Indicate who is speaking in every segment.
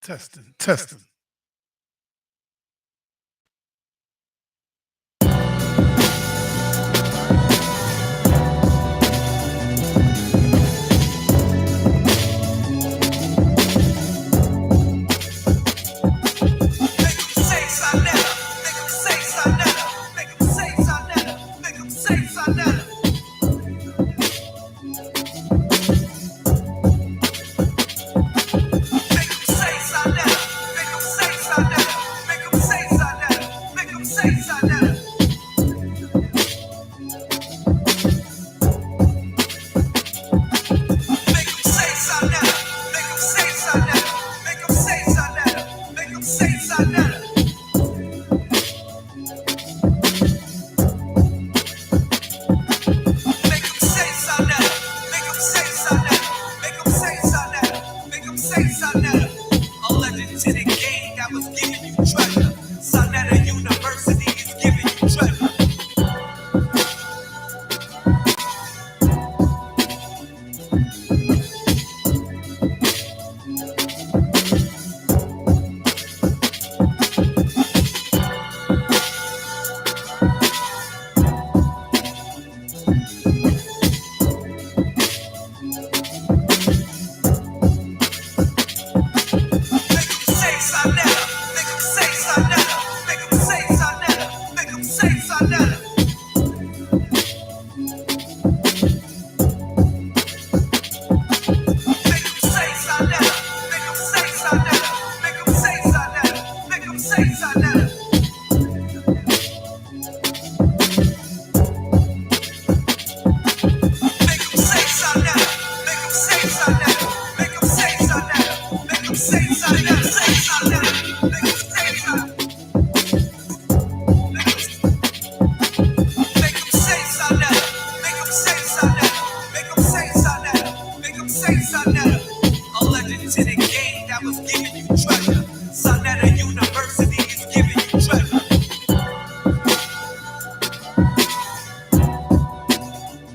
Speaker 1: Testing, testing.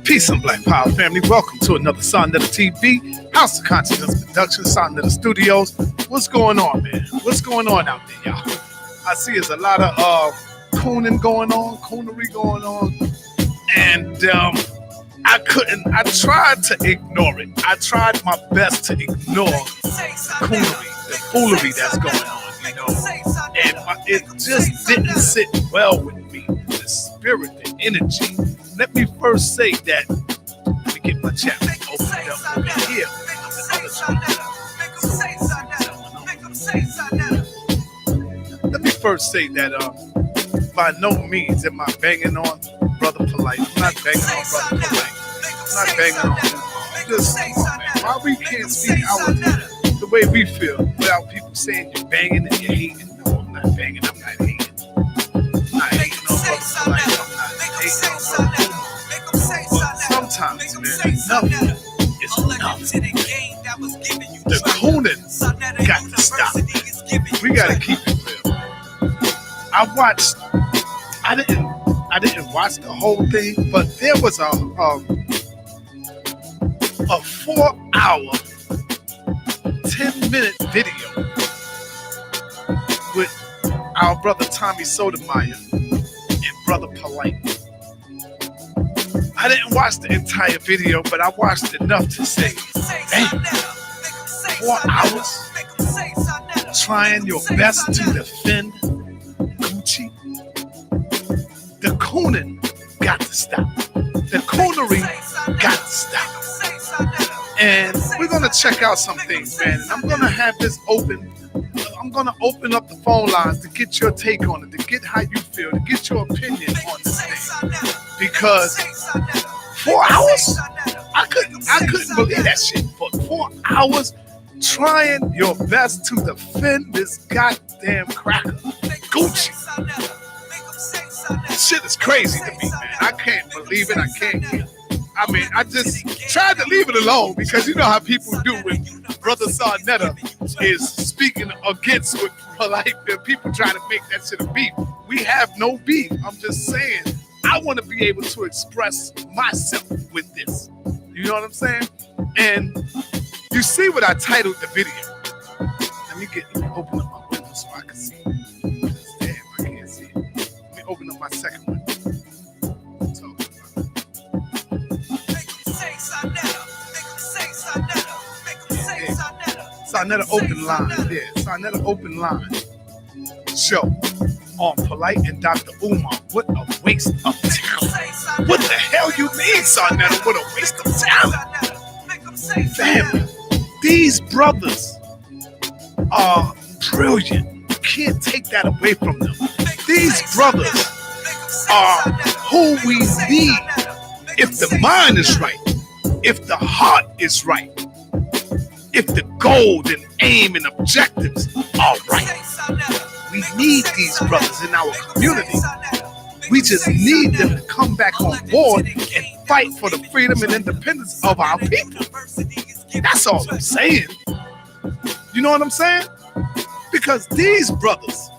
Speaker 1: Peace and Black Power family. Welcome to another SaNeter TV, House of Consciousness Production, SaNeter Studios. What's going on, man? What's going on out there, y'all? I see there's a lot of coonery going on, and I tried to ignore it. I tried my best to ignore the coonery, the foolery that's going on, you know, and it just didn't sit well with me, the spirit, the energy. Let me first say that, let me get my chat opened up over here. Let me first say that by no means am I banging on Brother Polight. I'm not banging on Brother Polight. I'm not banging on him. Just, man, why we can't speak the way we feel without people saying you're banging and you're hating? No, I'm not banging. I'm not hating. I'm not hating on Brother Polight. I'm not hating on Brother Polight. Sometimes, man, enough is enough. The cooning got to stop. We got to keep it real. I didn't watch the whole thing, but there was a 4-hour, 10-minute video with our brother Tommy Sotomayor and Brother Polight. I didn't watch the entire video, but I watched enough to say, hey, 4 hours trying your best to defend Gucci. The cooning got to stop. The coonery got to stop. And we're going to check out some things, man. And I'm going to have this open. I'm going to open up the phone lines to get your take on it, to get how you feel, to get your opinion on this thing. Because 4 hours? I couldn't believe that shit. For 4 hours trying your best to defend this goddamn cracker, Gucci. Shit is crazy to me, man. I can't believe it. I mean, I just tried to leave it alone because you know how people do when Brother SaNeter is speaking against what Polight, people try to make that shit a beef. We have no beef. I'm just saying, I want to be able to express myself with this. You know what I'm saying? And you see what I titled the video. Let open up my window so I can see. Damn, I can't see it. Let me open up my second window. SaNeter open line. Yeah, SaNeter open line. Show on Polight and Dr. Umar. What a waste of talent. What the hell you mean, SaNeter? What a waste of talent. Family, these brothers are brilliant. You can't take that away from them. These brothers are who we need if the mind is right, if the heart is right, if the goal and aim and objectives are right. We need these brothers in our community. We just need them to come back on board and fight for the freedom and independence of our people. That's all I'm saying. You know what I'm saying? Because these brothers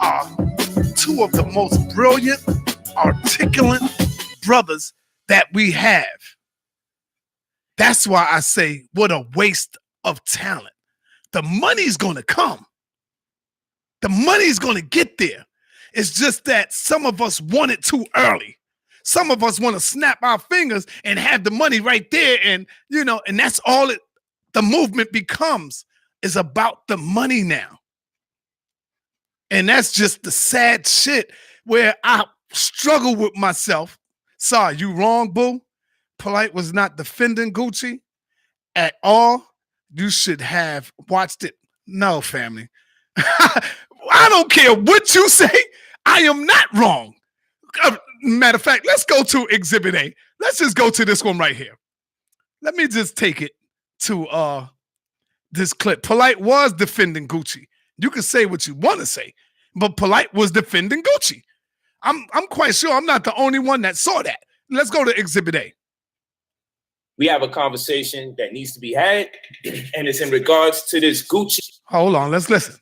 Speaker 1: are two of the most brilliant, articulate brothers that we have. That's why I say, what a waste of talent. The money's going to come. The money's going to get there. It's just that some of us want it too early. Some of us want to snap our fingers and have the money right there. And, you know, and that's all the movement becomes, is about the money now. And that's just the sad shit where I struggle with myself. Sorry, you wrong, boo. Polight was not defending Gucci at all. You should have watched it. No, family. I don't care what you say. I am not wrong. Matter of fact, let's go to Exhibit A. Let's just go to this one right here. Let me just take it to this clip. Polight was defending Gucci. You can say what you want to say, but Polight was defending Gucci. I'm quite sure I'm not the only one that saw that. Let's go to Exhibit A.
Speaker 2: We have a conversation that needs to be had, and it's in regards to this Gucci.
Speaker 1: Hold on, let's listen.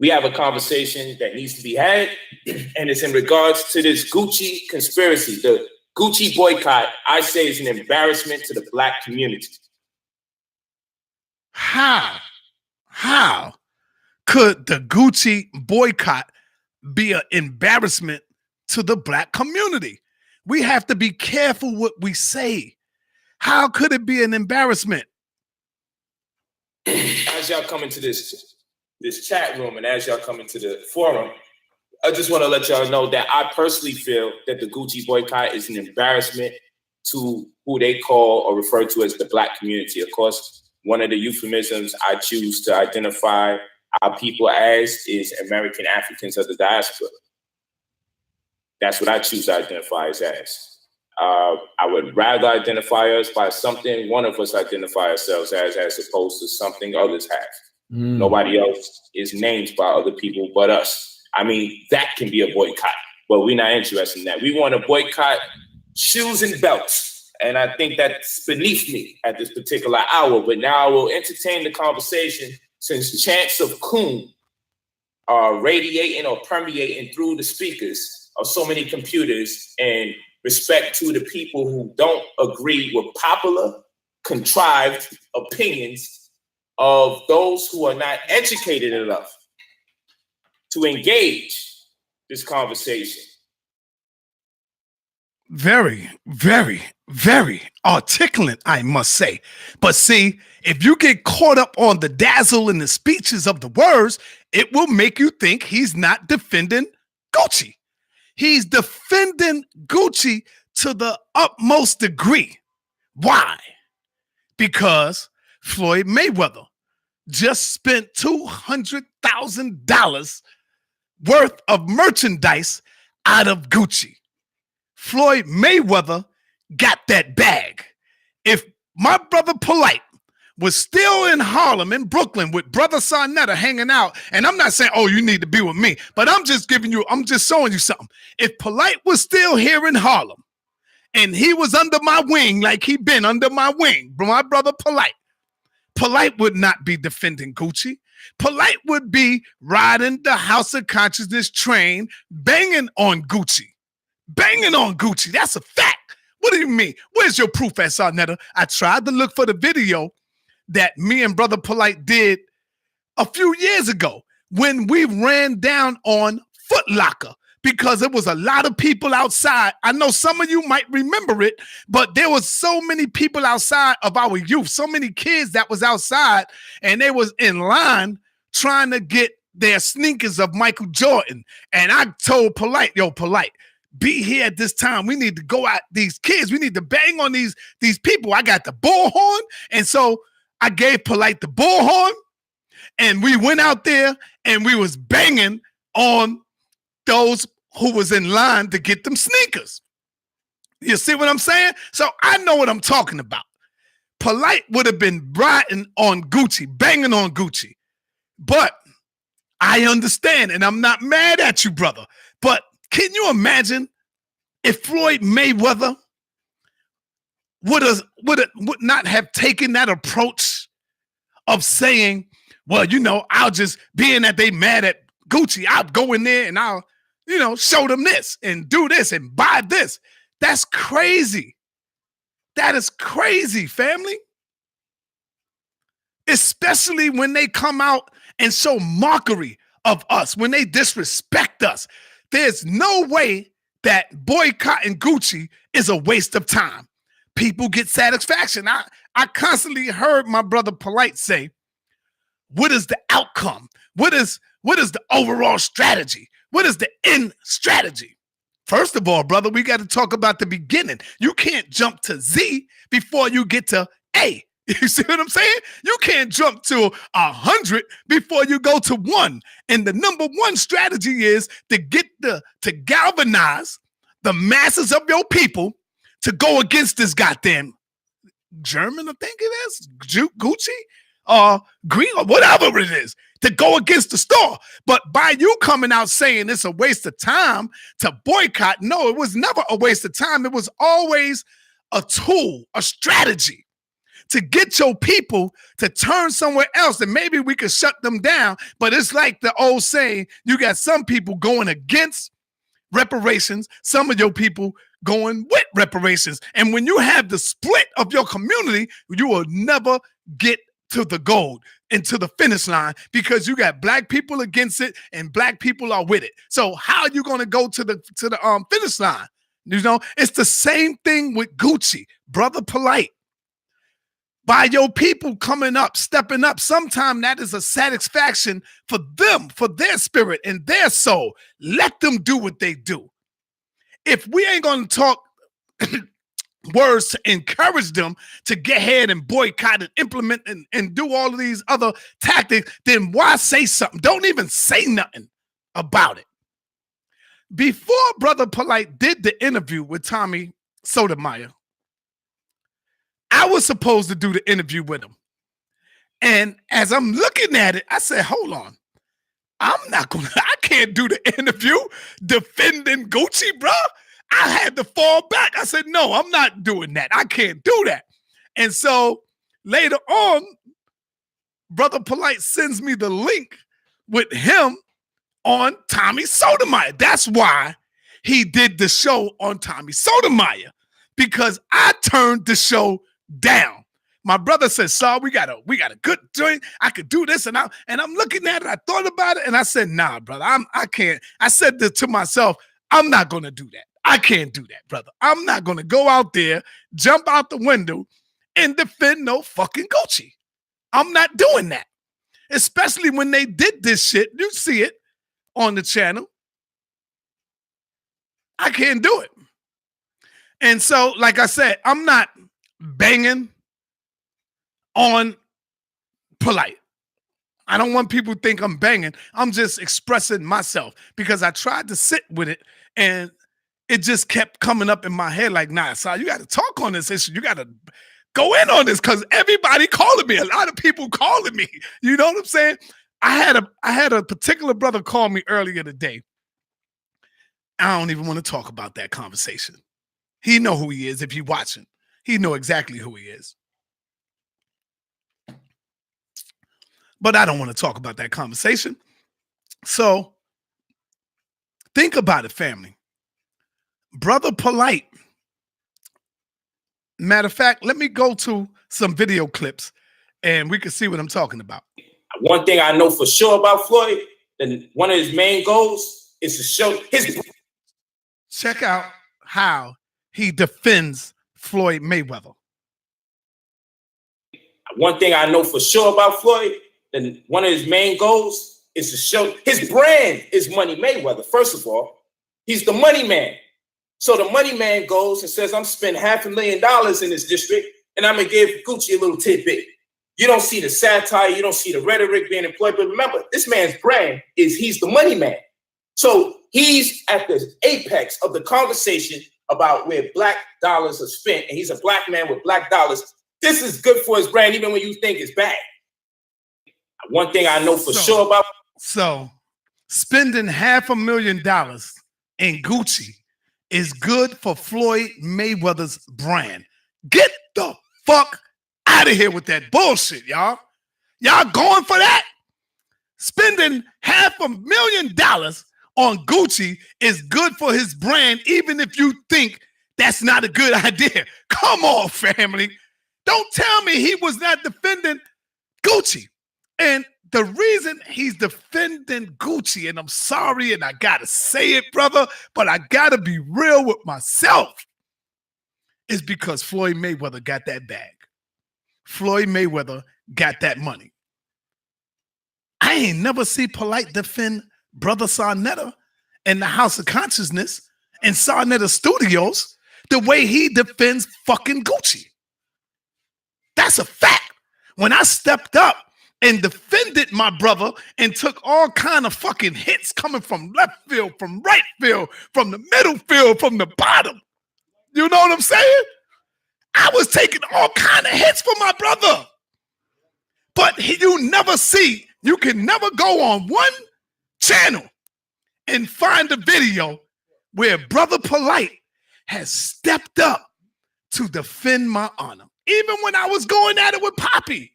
Speaker 2: We have a conversation that needs to be had, and it's in regards to this Gucci conspiracy. The Gucci boycott, I say, is an embarrassment to the Black community.
Speaker 1: How could the Gucci boycott be an embarrassment to the Black community? We have to be careful what we say. How could it be an embarrassment?
Speaker 2: As y'all come into this chat room and as y'all come into the forum, I just want to let y'all know that I personally feel that the Gucci boycott is an embarrassment to who they call or refer to as the Black community. Of course, one of the euphemisms I choose to identify our people as is American Africans of the diaspora. That's what I choose to identify us as. I would rather identify us by something one of us identify ourselves as opposed to something others have. Nobody else is named by other people but us. I mean, that can be a boycott, but we're not interested in that. We want to boycott shoes and belts. And I think that's beneath me at this particular hour. But now I will entertain the conversation since chants of Coon are radiating or permeating through the speakers of so many computers, and respect to the people who don't agree with popular, contrived opinions of those who are not educated enough to engage this conversation.
Speaker 1: Very, very, very articulate, I must say. But see, if you get caught up on the dazzle in the speeches of the words, it will make you think he's not defending Gucci. He's defending Gucci to the utmost degree. Why? Because Floyd Mayweather just spent $200,000 worth of merchandise out of Gucci. Floyd Mayweather got that bag. If my brother Polight was still in Harlem, in Brooklyn, with brother SaNeter hanging out, and I'm not saying, oh, you need to be with me, but I'm just showing you something. If Polight was still here in Harlem, and he was under my wing like he been under my wing, my brother Polight would not be defending Gucci. Polight would be riding the House of Consciousness train, banging on Gucci. Banging on Gucci. That's a fact. What do you mean? Where's your proof at, SaNeter? I tried to look for the video that me and Brother Polight did a few years ago when we ran down on Foot Locker, because it was a lot of people outside. I know some of you might remember it, but there was so many people outside of our youth, so many kids that was outside, and they was in line trying to get their sneakers of Michael Jordan. And I told Polight, yo, Polight, be here at this time. We need to go out these kids. We need to bang on these people. I got the bullhorn. And so I gave Polight the bullhorn, and we went out there and we was banging on those who was in line to get them sneakers. You see what I'm saying? So I know what I'm talking about. Polight would have been riding on Gucci, banging on Gucci. But I understand, and I'm not mad at you, brother. But can you imagine if Floyd Mayweather would not have taken that approach of saying, well, you know, I'll just, being that they mad at Gucci, I'll go in there and I'll, you know, show them this and do this and buy this. That's crazy. That is crazy, family. Especially when they come out and show mockery of us, when they disrespect us. There's no way that boycotting Gucci is a waste of time. People get satisfaction. I constantly heard my brother Polight say, what is the outcome? What is the overall strategy? What is the end strategy? First of all, brother, we got to talk about the beginning. You can't jump to Z before you get to A. You see what I'm saying? You can't jump to 100 before you go to 1. And the number one strategy is to galvanize the masses of your people to go against this goddamn German, I think it is, Gucci, Green, or whatever it is, to go against the store. But by you coming out saying it's a waste of time to boycott, no, it was never a waste of time. It was always a tool, a strategy to get your people to turn somewhere else, and maybe we could shut them down. But it's like the old saying, you got some people going against reparations, some of your people going with reparations. And when you have the split of your community, you will never get to the goal and to the finish line, because you got black people against it and black people are with it. So how are you going to go to the finish line? You know, it's the same thing with Gucci, brother Polight. By your people coming up, stepping up, sometimes that is a satisfaction for them, for their spirit and their soul. Let them do what they do. If we ain't going to talk words to encourage them to get ahead and boycott and implement and do all of these other tactics, then why say something? Don't even say nothing about it. Before Brother Polight did the interview with Tommy Sotomayor, I was supposed to do the interview with him. And as I'm looking at it, I said, hold on. I can't do the interview defending Gucci, bro. I had to fall back. I said, no, I'm not doing that. I can't do that. And so later on, Brother Polight sends me the link with him on Tommy Sotomayor. That's why he did the show on Tommy Sotomayor, because I turned the show down. My brother said, "Saul, we got a good joint. I could do this." And I'm looking at it. I thought about it, and I said, "Nah, brother, I can't." I said to myself, "I'm not gonna do that. I can't do that, brother. I'm not gonna go out there, jump out the window, and defend no fucking Gucci. I'm not doing that." Especially when they did this shit. You see it on the channel. I can't do it. And so, like I said, I'm not banging on Polight. I don't want people to think I'm banging. I'm just expressing myself, because I tried to sit with it and it just kept coming up in my head like, nah, so you got to talk on this issue. You got to go in on this, because everybody calling me. A lot of people calling me. You know what I'm saying? I had a particular brother call me earlier today. I don't even want to talk about that conversation. He know who he is. If you're watching, he know exactly who he is. But I don't want to talk about that conversation. So think about it, family. Brother Polight. Matter of fact, let me go to some video clips and we can see what I'm talking about.
Speaker 2: One thing I know for sure about Floyd, then one of his main goals is to show his.
Speaker 1: Check out how he defends Floyd Mayweather.
Speaker 2: One thing I know for sure about Floyd, then one of his main goals is to show his brand is Money Mayweather. First of all, he's the money man. So the money man goes and says, I'm spending $500,000 in this district, and I'm going to give Gucci a little tidbit. You don't see the satire, you don't see the rhetoric being employed. But remember, this man's brand is he's the money man. So he's at the apex of the conversation about where black dollars are spent, and he's a black man with black dollars. This is good for his brand, even when you think it's bad. One thing I know for sure about.
Speaker 1: So spending $500,000 in Gucci is good for Floyd Mayweather's brand. Get the fuck out of here with that bullshit, y'all. Y'all going for that? Spending $500,000 on Gucci is good for his brand, even if you think that's not a good idea. Come on, family. Don't tell me he was not defending Gucci. And the reason he's defending Gucci, and I'm sorry, and I gotta say it, brother, but I gotta be real with myself, is because Floyd Mayweather got that bag. Floyd Mayweather got that money. I ain't never see Polight defend Brother SaNeter in the House of Consciousness in SaNeter Studios the way he defends fucking Gucci. That's a fact. When I stepped up and defended my brother and took all kind of fucking hits coming from left field, from right field, from the middle field, from the bottom. You know what I'm saying? I was taking all kind of hits for my brother. But you never see, you can never go on one channel and find a video where Brother Polight has stepped up to defend my honor. Even when I was going at it with Poppy.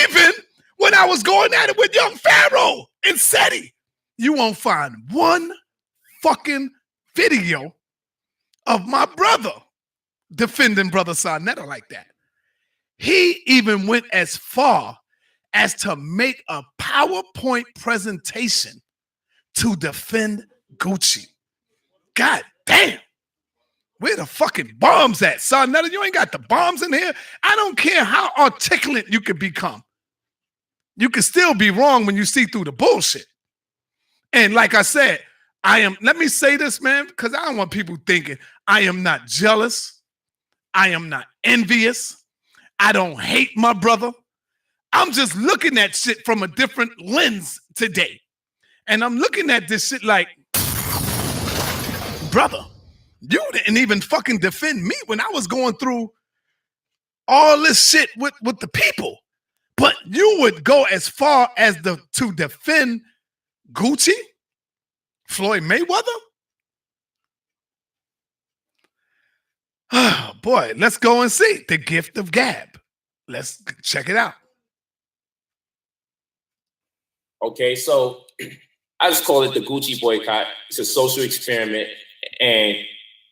Speaker 1: Even when I was going at it with Young Pharaoh and SETI. You won't find one fucking video of my brother defending Brother SaNeter like that. He even went as far as to make a PowerPoint presentation to defend Gucci. God damn. Where the fucking bombs at? SaNeter, you ain't got the bombs in here. I don't care how articulate you could become. You can still be wrong when you see through the bullshit. And like I said, let me say this, man, because I don't want people thinking I am not jealous. I am not envious. I don't hate my brother. I'm just looking at shit from a different lens today. And I'm looking at this shit like, brother, you didn't even fucking defend me when I was going through all this shit with the people. But you would go as far as to defend Gucci, Floyd Mayweather? Oh, boy, let's go and see The Gift of Gab. Let's check it out.
Speaker 2: Okay, so I just call it the Gucci boycott. It's a social experiment, and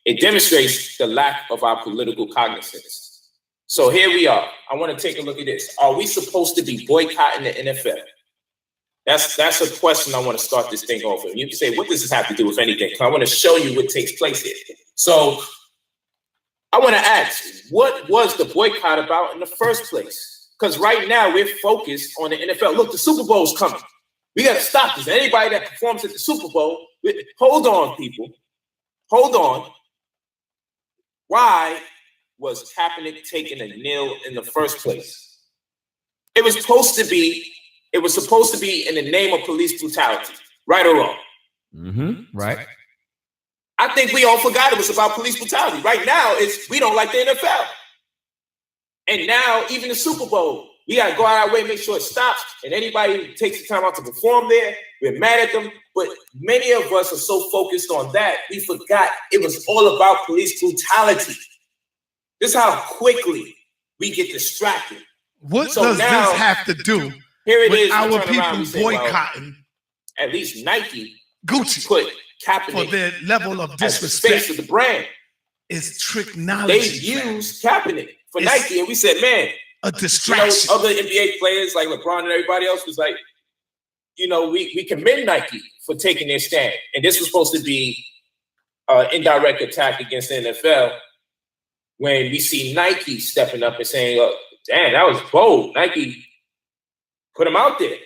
Speaker 2: it demonstrates the lack of our political cognizance. So here we are. I want to take a look at this. Are we supposed to be boycotting the NFL? That's a question I want to start this thing off with. You can say, what does this have to do with anything? I want to show you what takes place here. So I want to ask, what was the boycott about in the first place? Because right now we're focused on the NFL. Look, the Super Bowl is coming. We got to stop this. Anybody that performs at the Super Bowl, hold on, people. Hold on. Why was Kaepernick taking a kneel in the first place? It was supposed to be in the name of police brutality, right or wrong?
Speaker 3: Mm-hmm. Right.
Speaker 2: I think we all forgot it was about police brutality. Right now, we don't like the NFL. And now, even the Super Bowl, we got to go out our way and make sure it stops. And anybody who takes the time out to perform there, we're mad at them. But many of us are so focused on that, we forgot it was all about police brutality. This is how quickly we get distracted.
Speaker 1: What does this have to do with our people boycotting?
Speaker 2: At least Nike
Speaker 1: Gucci
Speaker 2: put Kaepernick
Speaker 1: for their level of disrespect
Speaker 2: of the brand.
Speaker 1: It's tricknology.
Speaker 2: They used Kaepernick for Nike, and we said, man,
Speaker 1: a distraction.
Speaker 2: Other NBA players like LeBron and everybody else was like, we commend Nike for taking their stand. And this was supposed to be an indirect attack against the NFL when we see Nike stepping up and saying, oh, damn, that was bold. Nike put them out there.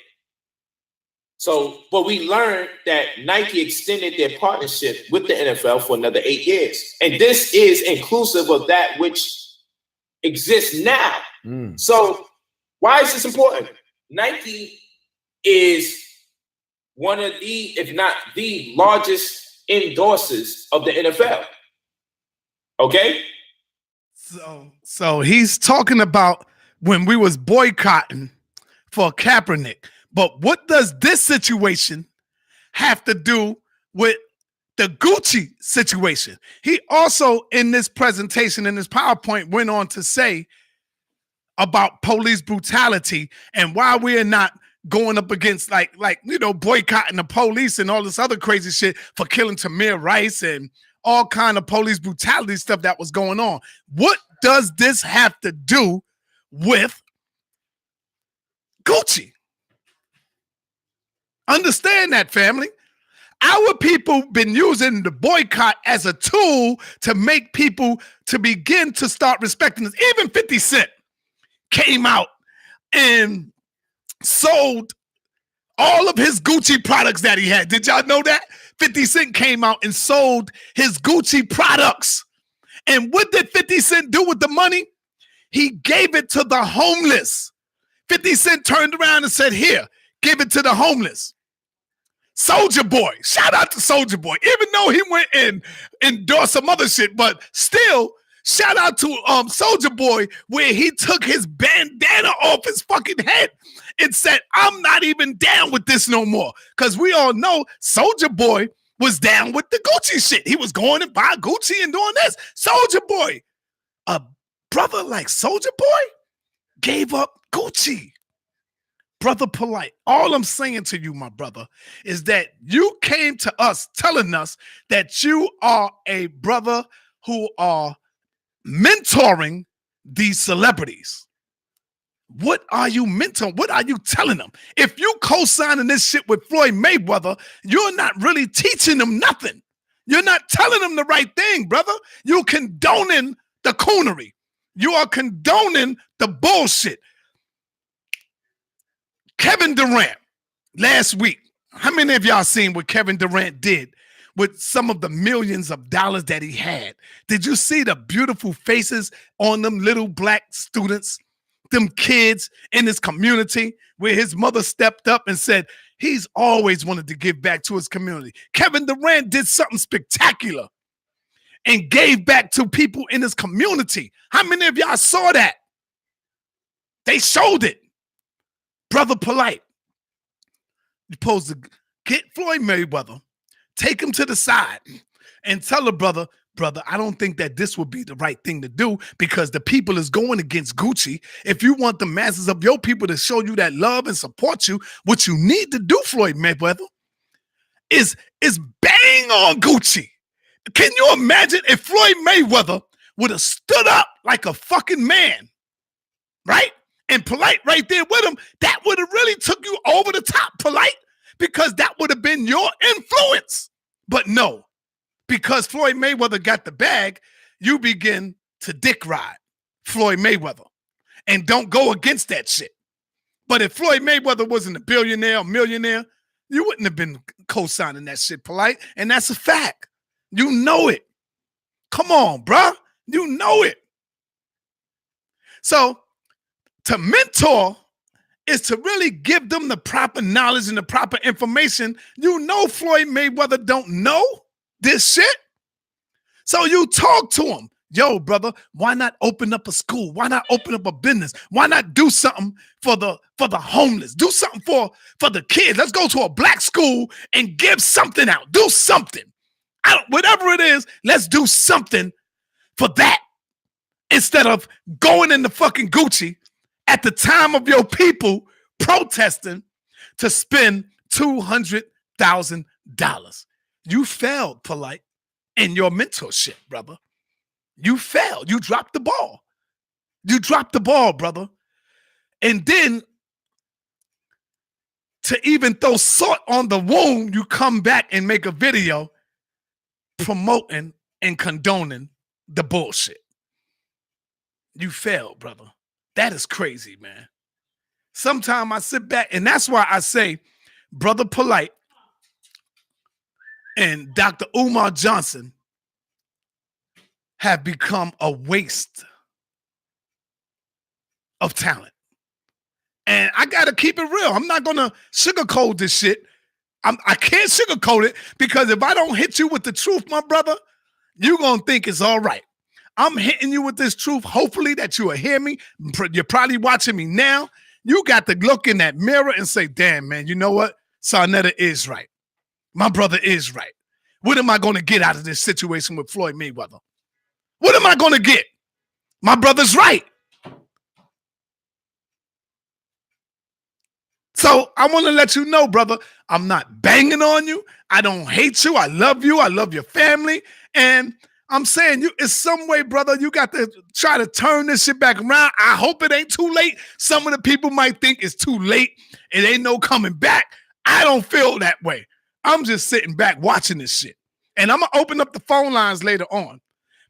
Speaker 2: So, but we learned that Nike extended their partnership with the NFL for another 8 years. And this is inclusive of that which exists now. So why is this important? Nike is one of the, if not the largest endorsers of the NFL. Okay?
Speaker 1: So he's talking about when we was boycotting for Kaepernick. But what does this situation have to do with the Gucci situation? He also, in this presentation, in this PowerPoint, went on to say about police brutality and why we are not going up against boycotting the police and all this other crazy shit for killing Tamir Rice and all kind of police brutality stuff that was going on. What does this have to do with Gucci? Understand that, family. Our people been using the boycott as a tool to make people to begin to start respecting us. Even 50 Cent came out and sold all of his Gucci products that he had. Did y'all know that? 50 Cent came out and sold his Gucci products. And what did 50 Cent do with the money? He gave it to the homeless. 50 Cent turned around and said, here, give it to the homeless. Soulja Boy, shout out to Soulja Boy, even though he went and endorsed some other shit, but still, shout out to Soulja Boy, where he took his bandana off his fucking head and said, I'm not even down with this no more. Because we all know Soulja Boy was down with the Gucci shit. He was going and buy Gucci and doing this. Soulja Boy, a brother like Soulja Boy, gave up Gucci. Brother Polight, all I'm saying to you, my brother, is that you came to us telling us that you are a brother who are mentoring these celebrities. What are you mentoring? What are you telling them? If you co-signing this shit with Floyd Mayweather, you're not really teaching them nothing. You're not telling them the right thing, brother. You're condoning the coonery. You are condoning the bullshit. Kevin Durant, last week, how many of y'all seen what Kevin Durant did with some of the millions of dollars that he had? Did you see the beautiful faces on them little black students, them kids in his community, where his mother stepped up and said, he's always wanted to give back to his community. Kevin Durant did something spectacular and gave back to people in his community. How many of y'all saw that? They showed it. Brother Polight, you're supposed to get Floyd Mayweather, take him to the side, and tell the brother, I don't think that this would be the right thing to do because the people is going against Gucci. If you want the masses of your people to show you that love and support you, what you need to do, Floyd Mayweather, is bang on Gucci. Can you imagine if Floyd Mayweather would have stood up like a fucking man, right? And Polight right there with him, that would have really took you over the top, Polight, because that would have been your influence. But no, because Floyd Mayweather got the bag, you begin to dick ride Floyd Mayweather and don't go against that shit. But if Floyd Mayweather wasn't a billionaire or millionaire, you wouldn't have been co-signing that shit, Polight. And that's a fact. You know it. Come on, bruh. You know it. So, to mentor is to really give them the proper knowledge and the proper information. You know Floyd Mayweather don't know this shit. So you talk to him. Yo, brother, why not open up a school? Why not open up a business? Why not do something for the homeless? Do something for the kids. Let's go to a black school and give something out. Do something. Whatever it is, let's do something for that. Instead of going into fucking Gucci at the time of your people protesting to spend $200,000. You failed, Polight, in your mentorship, brother. You failed. You dropped the ball. You dropped the ball, brother. And then to even throw salt on the wound, you come back and make a video promoting and condoning the bullshit. You failed, brother. That is crazy, man. Sometimes I sit back, and that's why I say Brother Polight and Dr. Umar Johnson have become a waste of talent. And I got to keep it real. I'm not going to sugarcoat this shit. I can't sugarcoat it, because if I don't hit you with the truth, my brother, you're going to think it's all right. I'm hitting you with this truth. Hopefully that you will hear me. You're probably watching me now. You got to look in that mirror and say, damn, man, you know what? SaNeter is right. My brother is right. What am I going to get out of this situation with Floyd Mayweather? What am I going to get? My brother's right. So I want to let you know, brother, I'm not banging on you. I don't hate you. I love you. I love your family. And I'm saying you, in some way, brother, you got to try to turn this shit back around. I hope it ain't too late. Some of the people might think it's too late. It ain't no coming back. I don't feel that way. I'm just sitting back watching this shit. And I'm going to open up the phone lines later on.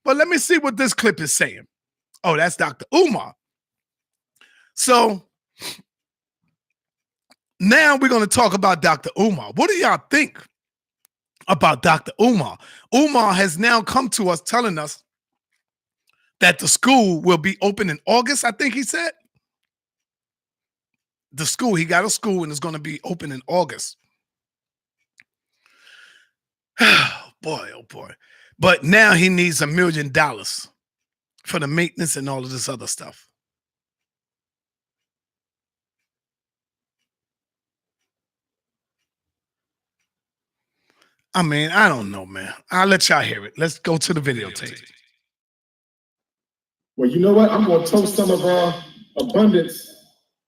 Speaker 1: But let me see what this clip is saying. Oh, that's Dr. Umar. So now we're going to talk about Dr. Umar. What do y'all think about Dr. Umar? Umar has now come to us telling us that the school will be open in August, I think he said. The school, he got a school and it's going to be open in August. Boy, oh boy. But now he needs $1 million for the maintenance and all of this other stuff. I mean, I don't know, man. I'll let y'all hear it. Let's go to the videotape.
Speaker 3: Well, you know what? I'm going to toast some of abundance.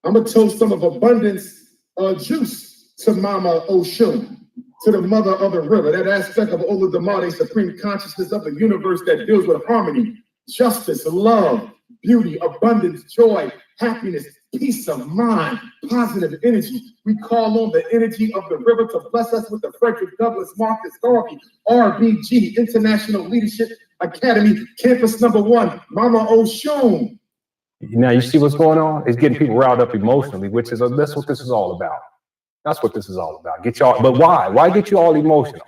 Speaker 3: I'm going to toast some of abundance juice to Mama Oshun, to the mother of the river, that aspect of Ola Damade, supreme consciousness of the universe that deals with harmony, justice, love, beauty, abundance, joy, happiness, peace of mind, positive energy. We call on the energy of the river to bless us with the Frederick Douglass Marcus Garvey RBG International Leadership Academy, campus #1, Mama Oshun.
Speaker 4: Now you see what's going on? It's getting people riled up emotionally, which is that's what this is all about. That's what this is all about. Get y'all, but why? Why get you all emotional?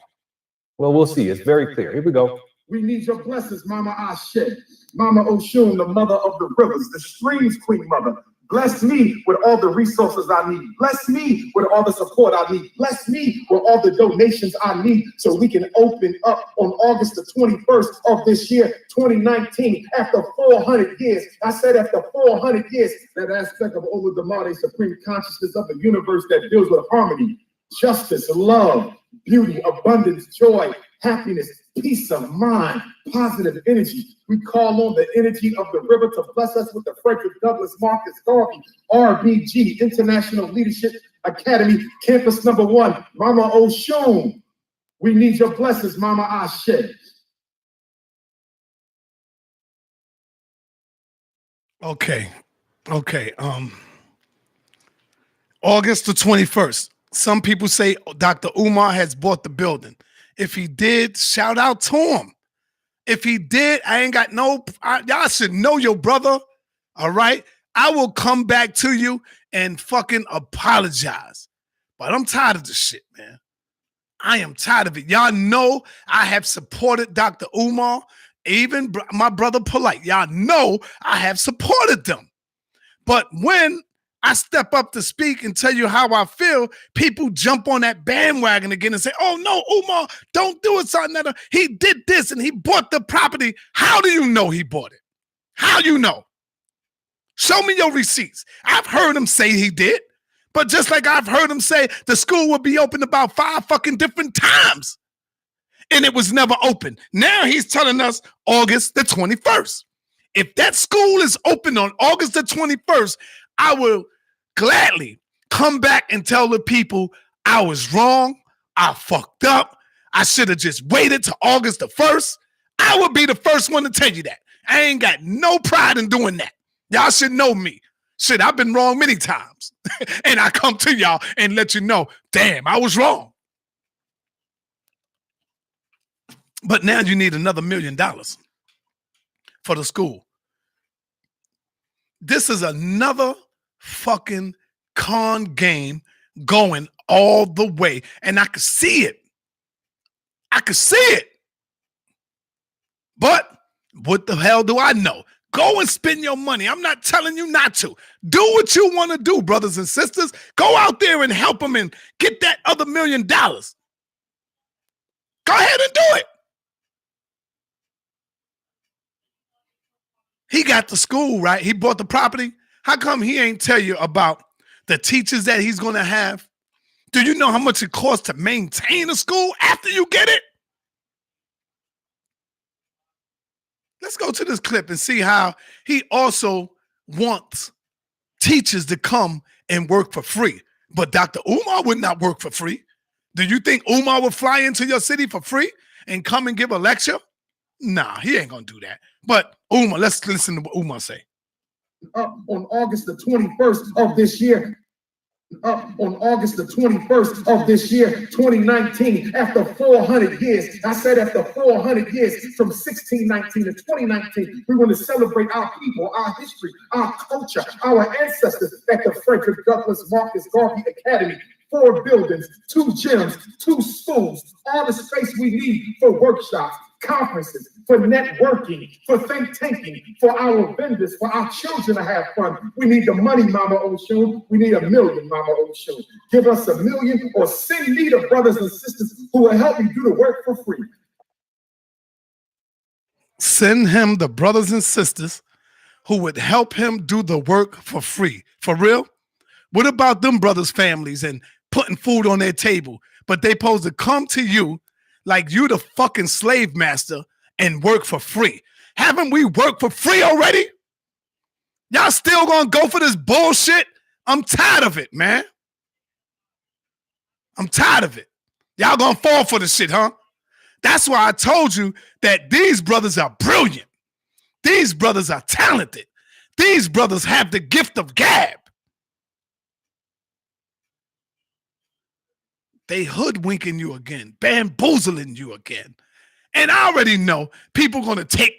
Speaker 4: Well, we'll see. It's very clear. Here we go.
Speaker 3: We need your blessings, Mama Ashe, Mama Oshun, the mother of the rivers, the streams, Queen Mother. Bless me with all the resources I need. Bless me with all the support I need. Bless me with all the donations I need so we can open up on August the 21st of this year, 2019, after 400 years. I said after 400 years, that aspect of Ola Damade, supreme consciousness of the universe that deals with harmony, justice, love, beauty, abundance, joy, happiness, peace of mind, positive energy. We call on the energy of the river to bless us with the Frederick Douglass Marcus Garvey RBG International Leadership Academy, campus #1, Mama Oshun. We need your blessings, Mama Ashe.
Speaker 1: Okay. August the 21st. Some people say Dr. Umar has bought the building. If he did, shout out to him. If he did, I ain't got no, y'all should know your brother, all right? I will come back to you and fucking apologize. But I'm tired of this shit, man. I am tired of it. Y'all know I have supported Dr. Umar, even my brother Polight. Y'all know I have supported them. But when I step up to speak and tell you how I feel, people jump on that bandwagon again and say, oh no, Umar, don't do it, SaNeter. He did this and he bought the property. How do you know he bought it? How you know? Show me your receipts. I've heard him say he did, but just like I've heard him say the school will be open about 5 fucking different times and it was never open. Now he's telling us August the 21st. If that school is open on August the 21st, I will gladly come back and tell the people I was wrong. I fucked up. I should have just waited till August the 1st. I would be the first one to tell you that. I ain't got no pride in doing that. Y'all should know me. Shit, I've been wrong many times. And I come to y'all and let you know, damn, I was wrong. But now you need another $1 million for the school. This is another fucking con game going all the way. And I could see it. I could see it. But what the hell do I know? Go and spend your money. I'm not telling you not to. Do what you want to do, brothers and sisters. Go out there and help them and get that other $1 million. Go ahead and do it. He got the school, right? He bought the property. How come he ain't tell you about the teachers that he's going to have? Do you know how much it costs to maintain a school after you get it? Let's go to this clip and see how he also wants teachers to come and work for free. But Dr. Umar would not work for free. Do you think Umar would fly into your city for free and come and give a lecture? Nah, he ain't going to do that. But Umar, let's listen to what Umar say.
Speaker 3: On August the 21st of this year, on August the 21st of this year, 2019, after 400 years, I said after 400 years, from 1619 to 2019, we want to celebrate our people, our history, our culture, our ancestors at the Frederick Douglass Marcus Garvey Academy. 4 buildings, 2 gyms, 2 schools, all the space we need for workshops, conferences, for networking, for think tanking, for our vendors, for our children to have fun. We need the money, Mama Oshun. We need $1 million, Mama Oshun. Give us $1 million or send me the brothers and sisters who will help me do the work for free.
Speaker 1: Send him the brothers and sisters who would help him do the work for free. For real? What about them brothers' families and putting food on their table? But they supposed to come to you like you the fucking slave master and work for free. Haven't we worked for free already? Y'all still gonna go for this bullshit? I'm tired of it, man. I'm tired of it. Y'all gonna fall for this shit, huh? That's why I told you that these brothers are brilliant. These brothers are talented. These brothers have the gift of gab. They hoodwinking you again, bamboozling you again. And I already know people going to take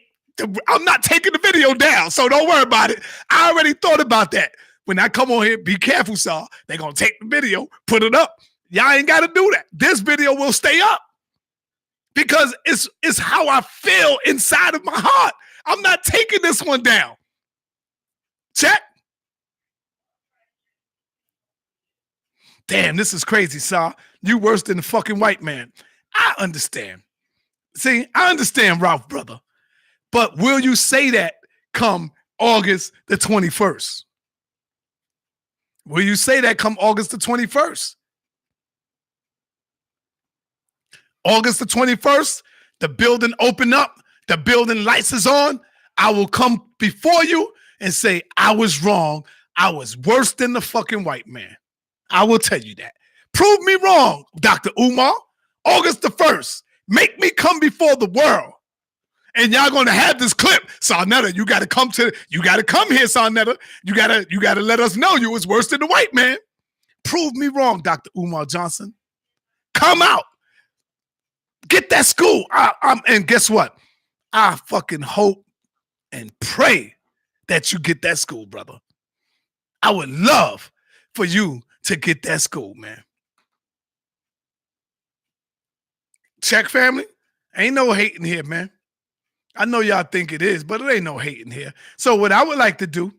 Speaker 1: I'm not taking the video down, so don't worry about it. I already thought about that. When I come on here, be careful, Saul. They're going to take the video, put it up. Y'all ain't got to do that. This video will stay up because it's how I feel inside of my heart. I'm not taking this one down. Check. Damn, this is crazy, Saul. You worse than the fucking white man. I understand. See, I understand, Ralph, brother. But will you say that come August the 21st? Will you say that come August the 21st? August the 21st, the building open up, the building lights is on. I will come before you and say, I was wrong. I was worse than the fucking white man. I will tell you that. Prove me wrong, Dr. Umar. August the 1st. Make me come before the world. And y'all gonna have this clip. SaNeter, you gotta come here, SaNeter. You gotta let us know you was worse than the white man. Prove me wrong, Dr. Umar Johnson. Come out. Get that school. And guess what? I fucking hope and pray that you get that school, brother. I would love for you to get that school, man. Check, family. Ain't no hating here, man. I know y'all think it is, but it ain't no hating here. So what I would like to do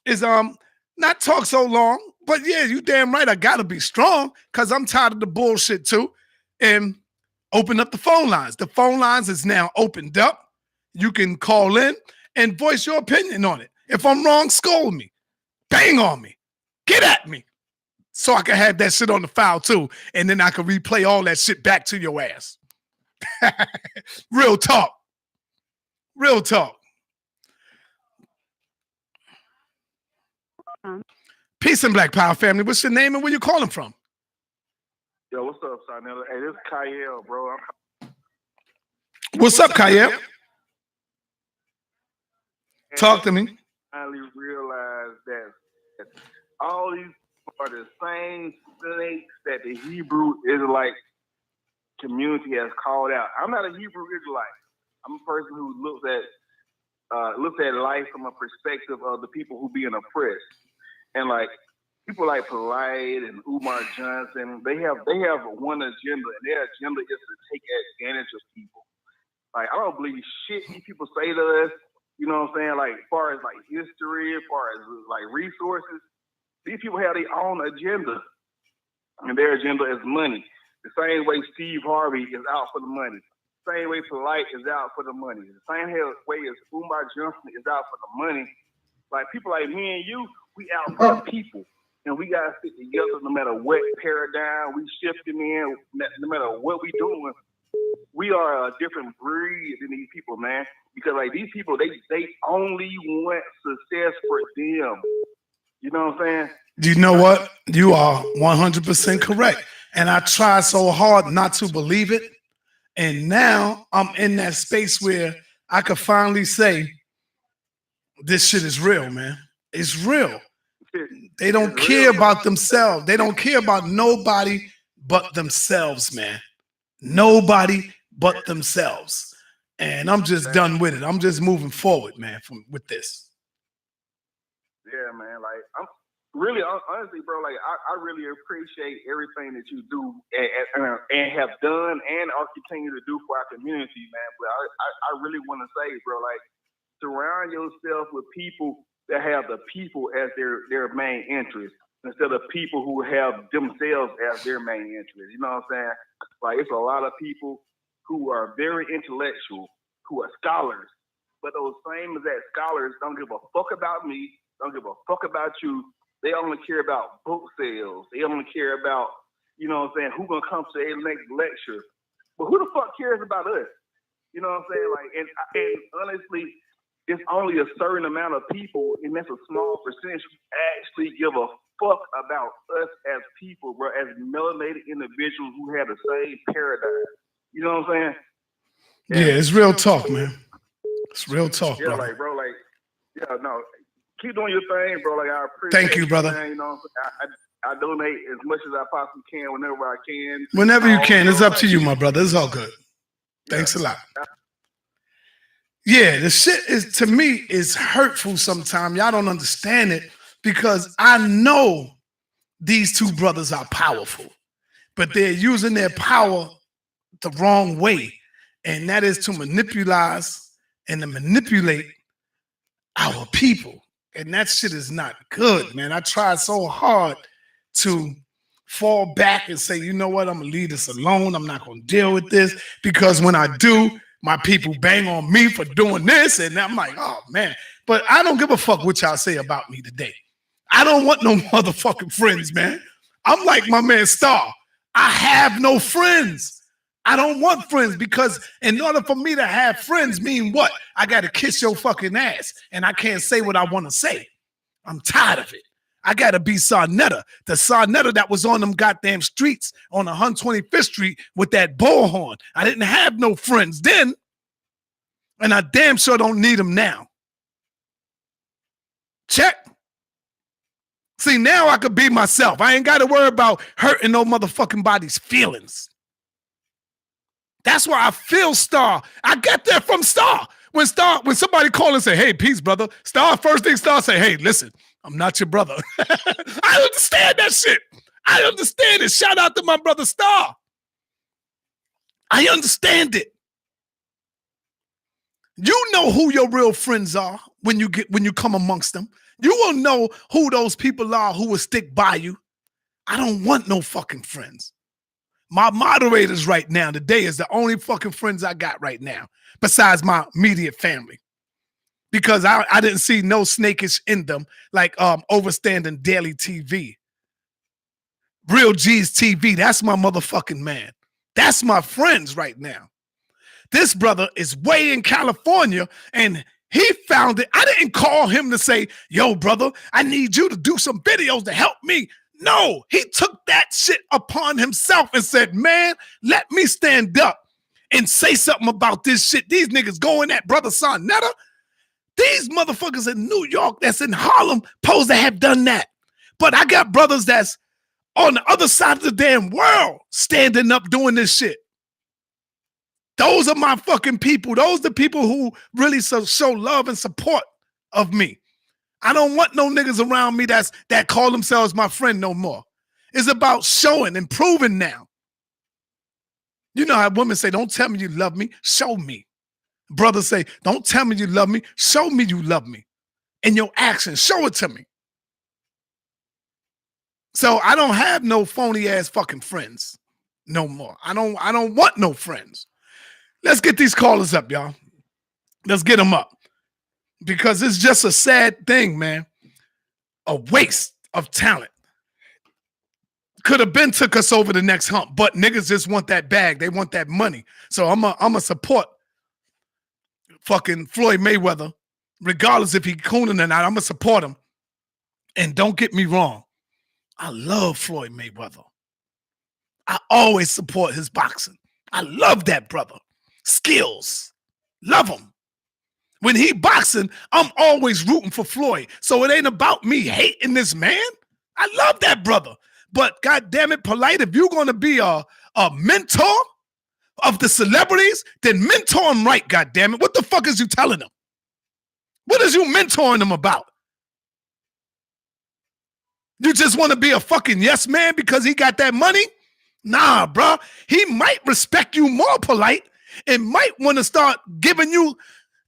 Speaker 1: is not talk so long, but yeah, you damn right I gotta be strong because I'm tired of the bullshit too. And open up the phone lines. The phone lines is now opened up. You can call in and voice your opinion on it. If I'm wrong, scold me. Bang on me. Get at me. So I can have that shit on the file too. And then I can replay all that shit back to your ass. Real talk. Real talk. Peace and Black Power, family. What's your name and where you calling from?
Speaker 5: Yo, what's up, SaNeter? Hey, this is Kyle, bro.
Speaker 1: What's up, Kyle? Talk to me.
Speaker 5: I finally realized that All these are the same snakes that the Hebrew Israelite community has called out. I'm not a Hebrew Israelite. I'm a person who looks at life from a perspective of the people who being oppressed. And like people like Polight and Umar Johnson, they have one agenda, and their agenda is to take advantage of people. Like I don't believe shit these people say to us. You know what I'm saying? Like as far as like history, as far as like resources, these people have their own agenda, and their agenda is money. The same way Steve Harvey is out for the money. The same way Polight is out for the money. The same way as Umar Johnson is out for the money. Like people like me and you, we out for the people. And we gotta stick together no matter what paradigm we shifting in, no matter what we doing. We are a different breed than these people, man. Because like these people, they only want success for them. You know what I'm saying?
Speaker 1: You know what? You are 100% correct. And I try so hard not to believe it. And now I'm in that space where I could finally say, this shit is real, man. It's real. They don't care about themselves. They don't care about nobody but themselves, man. Nobody but themselves. And I'm just done with it. I'm just moving forward, man, with this.
Speaker 5: Yeah, man. Like I'm really, honestly, bro. Like I really appreciate everything that you do and have done and are continuing to do for our community, man. But I really want to say, bro, like surround yourself with people that have the people as their main interest instead of people who have themselves as their main interest. You know what I'm saying? Like it's a lot of people who are very intellectual, who are scholars, but those same exact scholars don't give a fuck about me, don't give a fuck about you. They only care about book sales. They only care about, you know what I'm saying, who gonna come to their next lecture. But who the fuck cares about us? You know what I'm saying? Like, and honestly, it's only a certain amount of people, and that's a small percentage who actually give a fuck about us as people, bro, as melanated individuals who have the same paradigm. You know what I'm saying?
Speaker 1: Yeah, it's real talk, man. It's real talk,
Speaker 5: yeah,
Speaker 1: bro.
Speaker 5: like, bro, like, yeah, no, keep doing your thing, bro. Like, I appreciate
Speaker 1: Thank you, brother.
Speaker 5: Man. You know, I donate as much as I possibly can whenever I can.
Speaker 1: Whenever you can. It's up to you, my brother. It's all good. Thanks a lot. Yeah, the shit is, to me, is hurtful sometimes. Y'all don't understand it because I know these two brothers are powerful, but they're using their power the wrong way. And that is to manipulate our people. And that shit is not good, man. I tried so hard to fall back and say, you know what, I'm gonna leave this alone. I'm not gonna deal with this because when I do, my people bang on me for doing this. And I'm like, oh man. But I don't give a fuck what y'all say about me today. I don't want no motherfucking friends, man. I'm like my man Star. I have no friends. I don't want friends because in order for me to have friends mean what? I got to kiss your fucking ass and I can't say what I want to say. I'm tired of it. I got to be SaNeter, the SaNeter that was on them goddamn streets on 125th Street with that bullhorn. I didn't have no friends then, and I damn sure don't need them now. Check. See, now I could be myself. I ain't got to worry about hurting no motherfucking body's feelings. That's why I feel Star. I get that from Star. When somebody call and say, hey, peace, brother. Star, first thing Star say, hey, listen, I'm not your brother. I understand that shit. I understand it. Shout out to my brother Star. I understand it. You know who your real friends are when you come amongst them. You will know who those people are who will stick by you. I don't want no fucking friends. My moderators right now today is the only fucking friends I got right now, besides my immediate family. Because I didn't see no snakish in them, like Overstanding Daily TV. Real G's TV, that's my motherfucking man. That's my friends right now. This brother is way in California, and he found it. I didn't call him to say, yo, brother, I need you to do some videos to help me. No, he took that shit upon himself and said, man, let me stand up and say something about this shit. These niggas going at brother SaNeter. These motherfuckers in New York that's in Harlem supposed to have done that. But I got brothers that's on the other side of the damn world standing up doing this shit. Those are my fucking people. Those are the people who really show love and support of me. I don't want no niggas around me that call themselves my friend no more. It's about showing and proving now. You know how women say, don't tell me you love me, show me. Brothers say, don't tell me you love me, show me you love me. In your actions, show it to me. So I don't have no phony ass fucking friends no more. I don't want no friends. Let's get these callers up, y'all. Let's get them up. Because it's just a sad thing, man. A waste of talent. Could have been took us over the next hump, but niggas just want that bag. They want that money. So I'm a support fucking Floyd Mayweather, regardless if he cooning or not. I'm gonna support him. And don't get me wrong, I love Floyd Mayweather. I always support his boxing. I love that brother. Skills. Love him. When he boxing, I'm always rooting for Floyd. So it ain't about me hating this man. I love that brother. But God damn it, Polight, if you're going to be a mentor of the celebrities, then mentor them right, God damn it. What the fuck is you telling them? What is you mentoring them about? You just want to be a fucking yes man because he got that money? Nah, bro. He might respect you more, Polight, and might want to start giving you,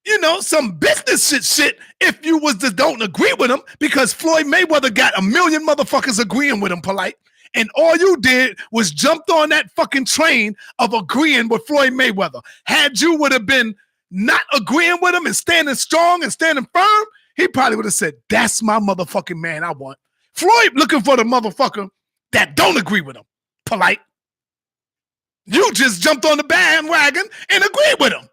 Speaker 1: you know, some business shit if you was to don't agree with him, because Floyd Mayweather got a million motherfuckers agreeing with him, Polight. And all you did was jumped on that fucking train of agreeing with Floyd Mayweather. Had you would have been not agreeing with him and standing strong and standing firm, he probably would have said, that's my motherfucking man I want. Floyd looking for the motherfucker that don't agree with him, Polight. You just jumped on the bandwagon and agreed with him.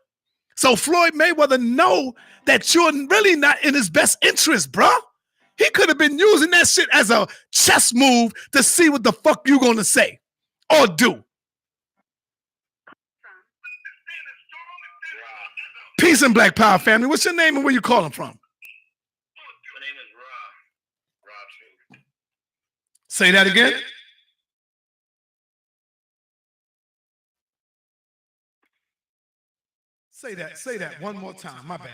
Speaker 1: So Floyd Mayweather know that you're really not in his best interest, bro. He could have been using that shit as a chess move to see what the fuck you gonna say or do. Peace and Black Power family. What's your name and where you calling from?
Speaker 6: My name is Rob.
Speaker 1: Say that again. Say that one more time. My bad.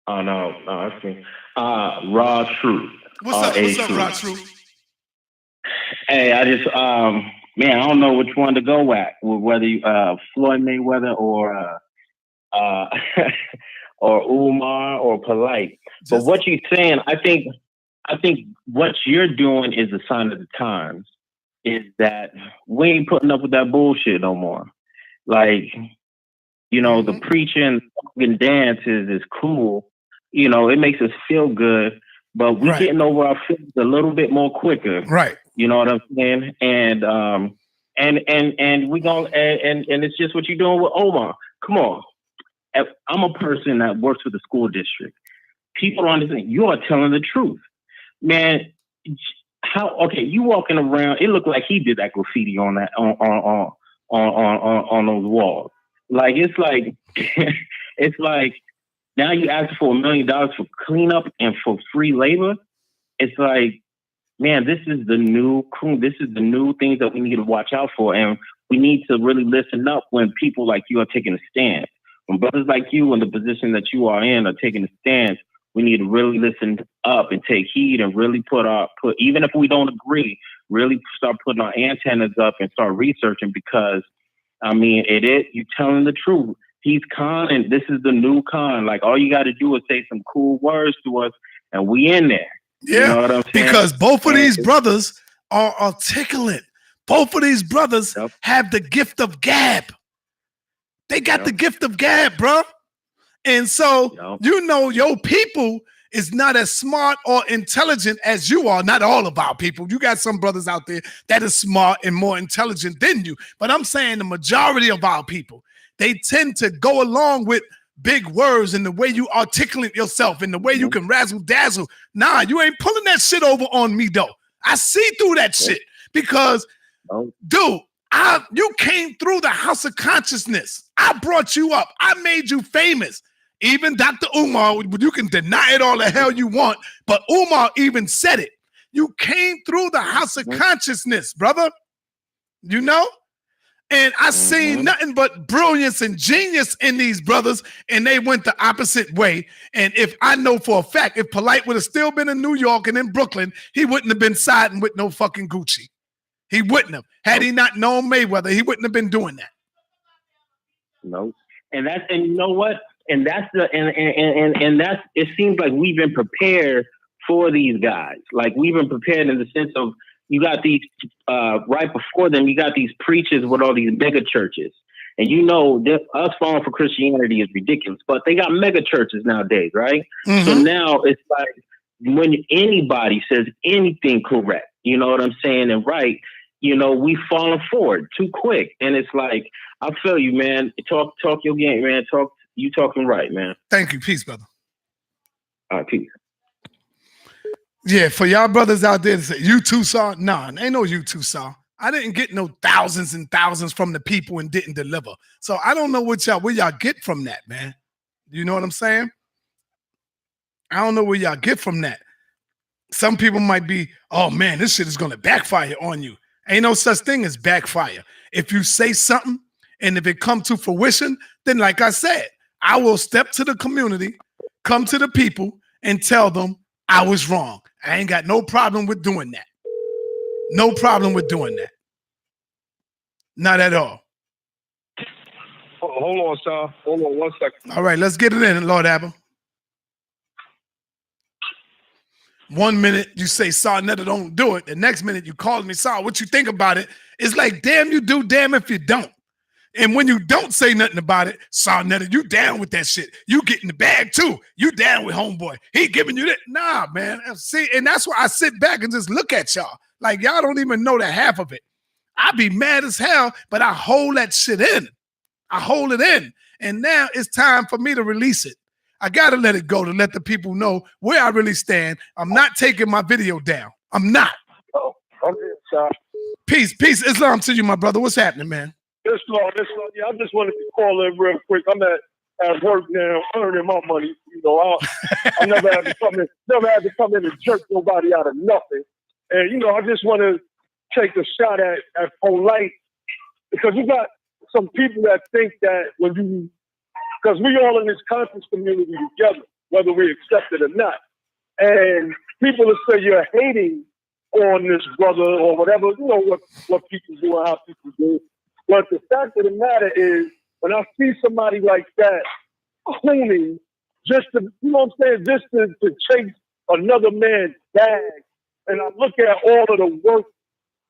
Speaker 6: Oh no, that's me. Raw Truth.
Speaker 1: What's up, Raw Truth?
Speaker 6: Hey, I just man, I don't know which one to go at, whether you Floyd Mayweather or or Umar or Polight. But what you're saying, I think what you're doing is a sign of the times. Is that we ain't putting up with that bullshit no more. Like, you know, the preaching and dances is cool. You know, it makes us feel good, but we're getting over our feelings a little bit more quicker.
Speaker 1: Right.
Speaker 6: You know what I'm saying? And we gonna and it's just what you're doing with Omar. Come on. I'm a person that works with the school district. People don't understand. You are telling the truth. Man, you walking around, it looked like he did that graffiti on that on those walls. Like it's like now you ask for $1 million for cleanup and for free labor. It's like, man, this is the new things that we need to watch out for, and we need to really listen up when people like you are taking a stand. When brothers like you in the position that you are in are taking a stand, we need to really listen up and take heed and really put even if we don't agree, really start putting our antennas up and start researching, because I mean, you're telling the truth. He's Khan, and this is the new Khan. Like, all you got to do is say some cool words to us, and we in there.
Speaker 1: Yeah,
Speaker 6: you know what I'm saying?
Speaker 1: Because both of these brothers are articulate. Both of these brothers have the gift of gab. They got the gift of gab, bro. And so, you know, your people is not as smart or intelligent as you are. Not all of our people. You got some brothers out there that is smart and more intelligent than you. But I'm saying the majority of our people, they tend to go along with big words and the way you articulate yourself and the way you can razzle dazzle. Nah, you ain't pulling that shit over on me, though. I see through that shit because, dude, you came through the house of consciousness. I brought you up. I made you famous. Even Dr. Umar, you can deny it all the hell you want, but Umar even said it. You came through the house of consciousness, brother. You know? And I seen nothing but brilliance and genius in these brothers, and they went the opposite way. And if I know for a fact, if Polight would have still been in New York and in Brooklyn, he wouldn't have been siding with no fucking Gucci. He wouldn't have. Had he not known Mayweather, he wouldn't have been doing that.
Speaker 6: No. And you know what? And that's and that's, it seems like we've been prepared for these guys. Like we've been prepared in the sense of, you got these, right before them, you got these preachers with all these mega churches. And you know, us falling for Christianity is ridiculous, but they got mega churches nowadays, right? Mm-hmm. So now it's like when anybody says anything correct, you know what I'm saying, and right, you know, we falling for it too quick. And it's like, I feel you, man. Talk your game, man. You talking right, man.
Speaker 1: Thank you. Peace, brother.
Speaker 6: All right, peace.
Speaker 1: Yeah, for y'all brothers out there that say, you too saw? Nah, ain't no you too saw. I didn't get no thousands and thousands from the people and didn't deliver. So I don't know where y'all get from that, man. You know what I'm saying? I don't know where y'all get from that. Some people might be, oh man, this shit is going to backfire on you. Ain't no such thing as backfire. If you say something and if it come to fruition, then like I said, I will step to the community, come to the people and tell them I was wrong. I ain't got no problem with doing that. No problem with doing that. Not at all.
Speaker 7: Hold on, sir. Hold on 1 second.
Speaker 1: All right, let's get it in, Lord Abba. 1 minute you say SaNeter don't do it. The next minute you call me, Saw, what you think about it? It's like, damn you do, damn if you don't. And when you don't say nothing about it, SaNeter, you down with that shit. You get in the bag too. You down with homeboy. He giving you that. Nah, man. See, and that's why I sit back and just look at y'all. Like y'all don't even know the half of it. I be mad as hell, but I hold that shit in. I hold it in. And now it's time for me to release it. I got to let it go to let the people know where I really stand. I'm not taking my video down. I'm not.
Speaker 7: Oh, okay, sir.
Speaker 1: Peace, Islam to you, my brother. What's happening, man?
Speaker 7: This law. Yeah, I just wanted to call in real quick. I'm at work now, earning my money. You know, I never had to come in and jerk nobody out of nothing. And you know, I just want to take a shot at Polight, because you got some people that think that because we all in this conscious community together, whether we accept it or not. And people will say you're hating on this brother or whatever, you know, what people do and how people do. But the fact of the matter is, when I see somebody like that cleaning, just to, you know what I'm saying, just to chase another man's bag, and I look at all of the work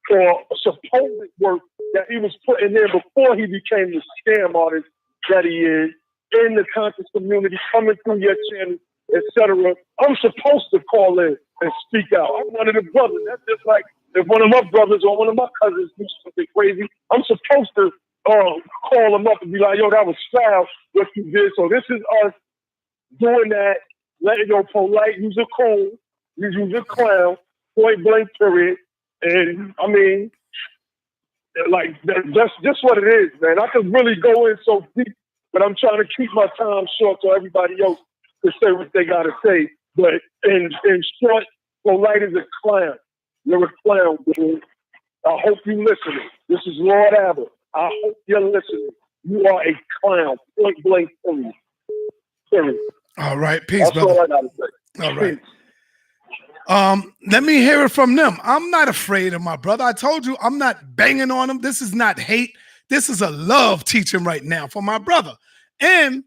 Speaker 7: or supposed work that he was putting in before he became the scam artist that he is, in the conscious community, coming through your channel, etc. I'm supposed to call in and speak out. I'm one of the brothers. That's just like if one of my brothers or one of my cousins do something crazy, I'm supposed to call them up and be like, yo, that was foul, what you did. So this is us doing that, letting go Polight, use a coon, use a clown, point blank period. And I mean, like, that's just what it is, man. I could really go in so deep, but I'm trying to keep my time short so everybody else can say what they got to say. But in short, Polight is a clown. You're a clown, dude. I hope you're listening. This is Lord Abba. I hope you're listening. You are a clown. Point blank period.
Speaker 1: All right. Peace,
Speaker 7: that's
Speaker 1: brother.
Speaker 7: all I got to say.
Speaker 1: All right. Let me hear it from them. I'm not afraid of my brother. I told you I'm not banging on him. This is not hate. This is a love teaching right now for my brother. And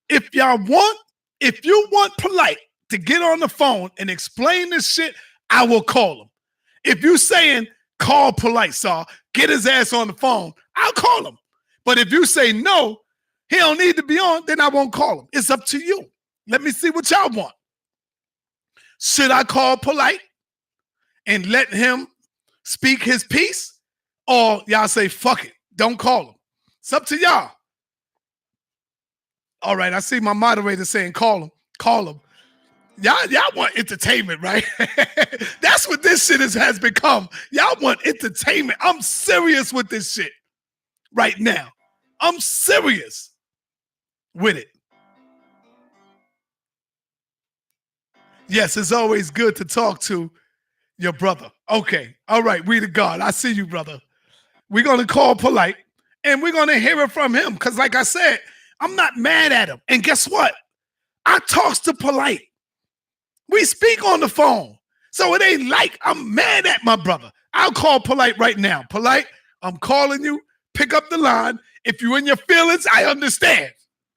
Speaker 1: if you want Polight to get on the phone and explain this shit, I will call him. If you saying call Polight, Saw, get his ass on the phone, I'll call him. But if you say no, he don't need to be on, then I won't call him. It's up to you. Let me see what y'all want. Should I call Polight and let him speak his piece? Or y'all say, fuck it, don't call him. It's up to y'all. All right, I see my moderator saying call him. Y'all want entertainment, right? That's what this shit has become. Y'all want entertainment. I'm serious with this shit right now. I'm serious with it. Yes, it's always good to talk to your brother. Okay. All right. We to God. I see you, brother. We're going to call Polight and we're going to hear it from him. Because like I said, I'm not mad at him. And guess what? I talks to Polight. We speak on the phone. So it ain't like I'm mad at my brother. I'll call Polight right now. Polight, I'm calling you. Pick up the line. If you're in your feelings, I understand.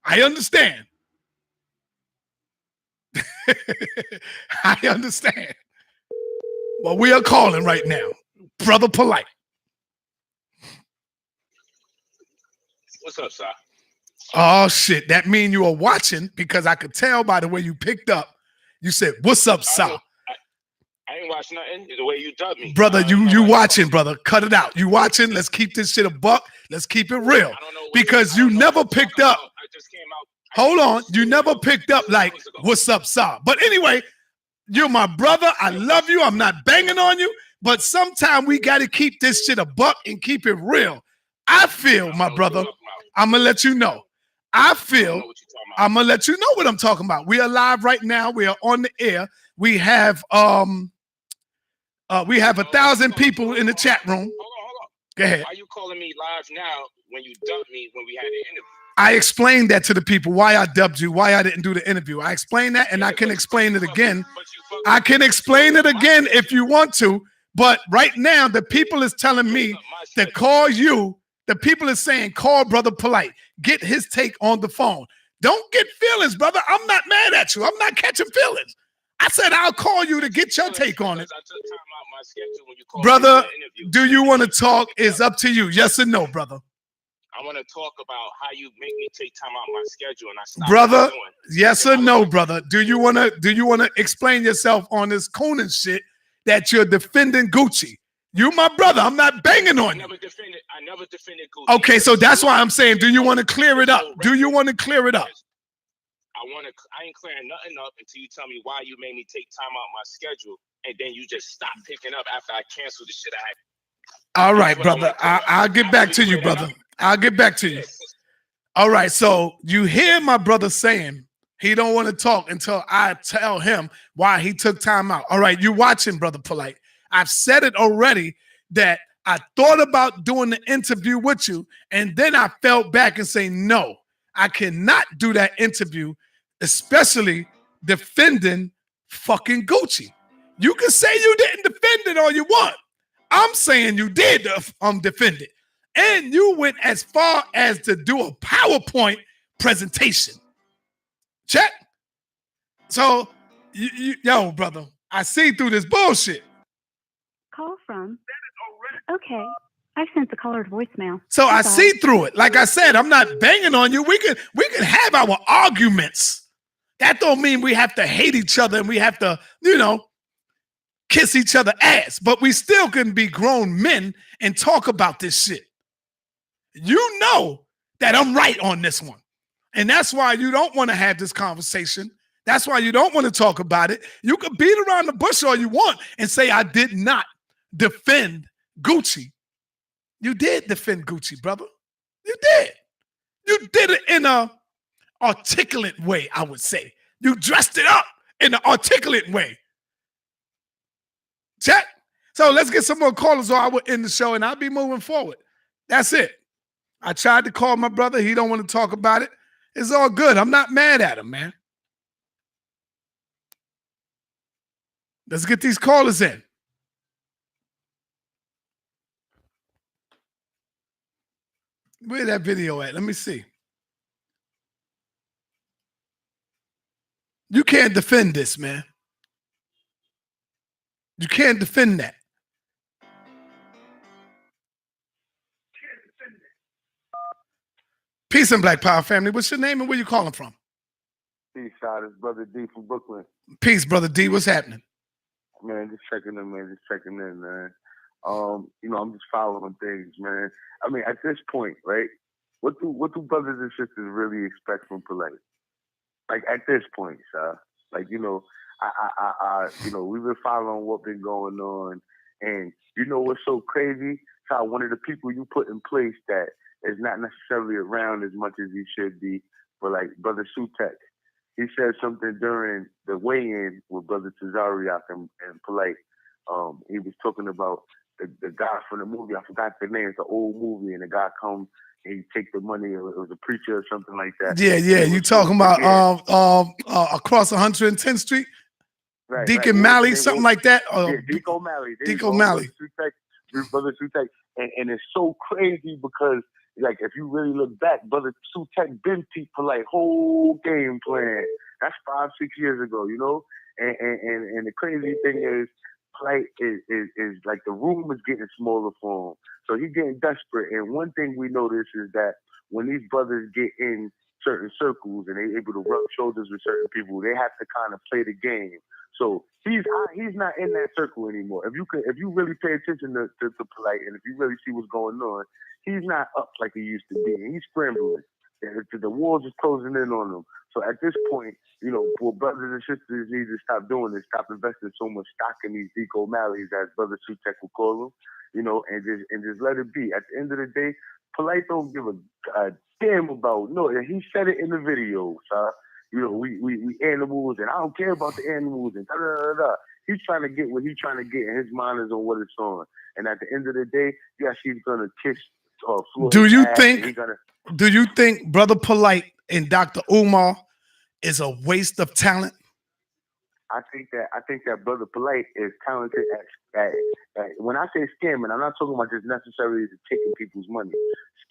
Speaker 1: I understand. I understand. Well, we are calling right now. Brother Polight.
Speaker 2: What's up, sir?
Speaker 1: Oh, shit. That mean you are watching because I could tell by the way you picked up. You said, what's up, sir?
Speaker 2: I ain't watching nothing. The way you dubbed me.
Speaker 1: Brother, you watching, brother. Cut it out. You watching. Let's keep this shit a buck. Let's keep it real. Because you never picked up.
Speaker 2: I just came out.
Speaker 1: Hold on. You never picked up like, what's up, sir? But anyway, you're my brother. I love you. I'm not banging on you. But sometimes we got to keep this shit a buck and keep it real. I feel, my brother, I'm going to let you know. I feel, I'm going to let you know what I'm talking about. We are live right now. We are on the air. We have 1,000 people in the chat room.
Speaker 2: Hold on.
Speaker 1: Go ahead.
Speaker 2: Why are you calling me live now when you dubbed me when we had the interview?
Speaker 1: I explained that to the people, why I dubbed you, why I didn't do the interview. I explained that, and I can explain it again. I can explain it again if you want to, but right now, the people is telling me to call you. The people is saying, call Brother Polight. Get his take on the phone. Don't get feelings, brother. I'm not mad at you. I'm not catching feelings. I said I'll call you to get your take on it. Brother, do you want to talk? It's up to you. Yes or no, brother?
Speaker 2: I want to talk about how you make me take time out my schedule and I stop.
Speaker 1: Brother, yes or no, brother? Do you want to explain yourself on this Conan shit that you're defending Gucci? You my brother. I'm not banging on you.
Speaker 2: I never defended Gucci.
Speaker 1: Okay, so that's why I'm saying, do you want to clear it up? Do you want to clear it up?
Speaker 2: I ain't clearing nothing up until you tell me why you made me take time out my schedule and then you just stop picking up after I canceled the shit I had.
Speaker 1: All right, brother. I'll get back to you, brother. I'll get back to you. All right, so you hear my brother saying he don't want to talk until I tell him why he took time out. All right, you watching, Brother Polight. I've said it already that I thought about doing the interview with you, and then I felt back and say, no, I cannot do that interview, especially defending fucking Gucci. You can say you didn't defend it all you want. I'm saying you did defend it. And you went as far as to do a PowerPoint presentation. Check. So, yo, brother, I see through this bullshit.
Speaker 8: Call from. Okay. I've sent the caller voicemail.
Speaker 1: So I see through it. Like I said, I'm not banging on you. We can have our arguments. That don't mean we have to hate each other and we have to, kiss each other ass. But we still can be grown men and talk about this shit. You know that I'm right on this one. And that's why you don't want to have this conversation. That's why you don't want to talk about it. You can beat around the bush all you want and say, I did not defend Gucci. You did defend Gucci, brother. You did. You did it in an articulate way, I would say. You dressed it up in an articulate way. Check. So let's get some more callers or I will end the show and I'll be moving forward. That's it. I tried to call my brother. He don't want to talk about it. It's all good. I'm not mad at him, man. Let's get these callers in. Where's that video at? Let me see. You can't defend this, man. You can't defend that. Peace and Black Power family. What's your name and where you calling from?
Speaker 9: Peace, shot. It's Brother D from Brooklyn.
Speaker 1: Peace, Brother D. What's happening?
Speaker 9: Man, just checking in, man. Just checking in, man. I'm just following things, man. I mean, at this point, right? What do brothers and sisters really expect from Polight? Like at this point, sir. Like, we've been following what's been going on, and what's so crazy? How one of the people you put in place that is not necessarily around as much as he should be, for like Brother Sutek. he said something during the weigh-in with Brother Tazariak and Polight. He was talking about the guy from the movie. I forgot the name. It's an old movie, and the guy comes and he take the money. It was a preacher or something like that.
Speaker 1: Yeah. You talking about across 110th Street?
Speaker 9: Right,
Speaker 1: Deacon Malley, something like that?
Speaker 9: Yeah, Deacon Malley.
Speaker 1: Deacon Malley.
Speaker 9: Brother Sutek. And it's so crazy because, like, if you really look back, Brother Sutek been Pete Polight whole game plan. That's 5-6 years ago, you know? And the crazy thing is, Polight is like the room is getting smaller for him. So he's getting desperate. And one thing we notice is that when these brothers get in certain circles and they're able to rub shoulders with certain people, they have to kind of play the game. So he's not in that circle anymore. If you really pay attention to Polight, and if you really see what's going on, he's not up like he used to be. He's scrambling. The walls is closing in on him. So at this point, you know, for brothers and sisters need to stop doing this, stop investing so much stock in these Deco Malleys, as Brother Sutek will call them, you know, and just let it be. At the end of the day, Polight don't give a damn about and he said it in the video, you know, we animals, and I don't care about the animals, and da-da-da-da. He's trying to get what he's trying to get, and his mind is on what it's on. And at the end of the day, yes, he's gonna kiss Floyd.
Speaker 1: Do you think Brother Polight and Dr. Umar is a waste of talent?
Speaker 9: I think that Brother Polight is talented at when I say scamming, I'm not talking about just necessarily taking people's money.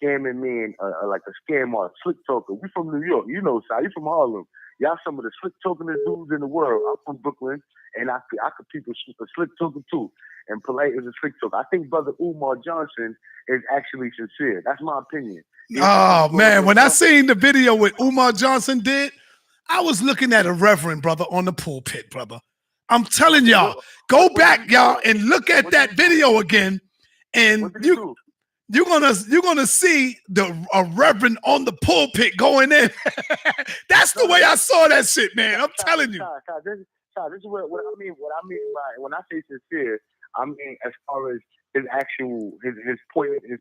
Speaker 9: Scamming mean like a scam artist, slick talker. We from New York, you know, you from Harlem. Y'all some of the slick talkingest dudes in the world. I'm from Brooklyn, and I could people slick talking too. And Polight is a slick talker. I think Brother Umar Johnson is actually sincere. That's my opinion.
Speaker 1: Oh man, when I seen the video what Umar Johnson did, I was looking at a reverend brother on the pulpit, brother. I'm telling y'all, go back, y'all, and look at that video again, and you're gonna see a reverend on the pulpit going in. That's the way I saw that shit, man. I'm telling you.
Speaker 9: This is what I mean. What I mean by when I say sincere, I mean as far as his actual his point, his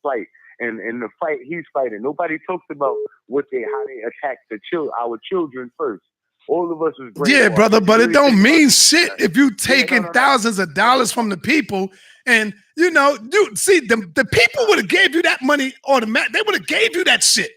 Speaker 9: fight. And in the fight he's fighting, nobody talks about how they attack our children first. All of us was brainwashed.
Speaker 1: Yeah, brother, but it don't mean shit if you taking thousands of dollars from the people, and you know, you see the people would have gave you that money automatic. They would have gave you that shit.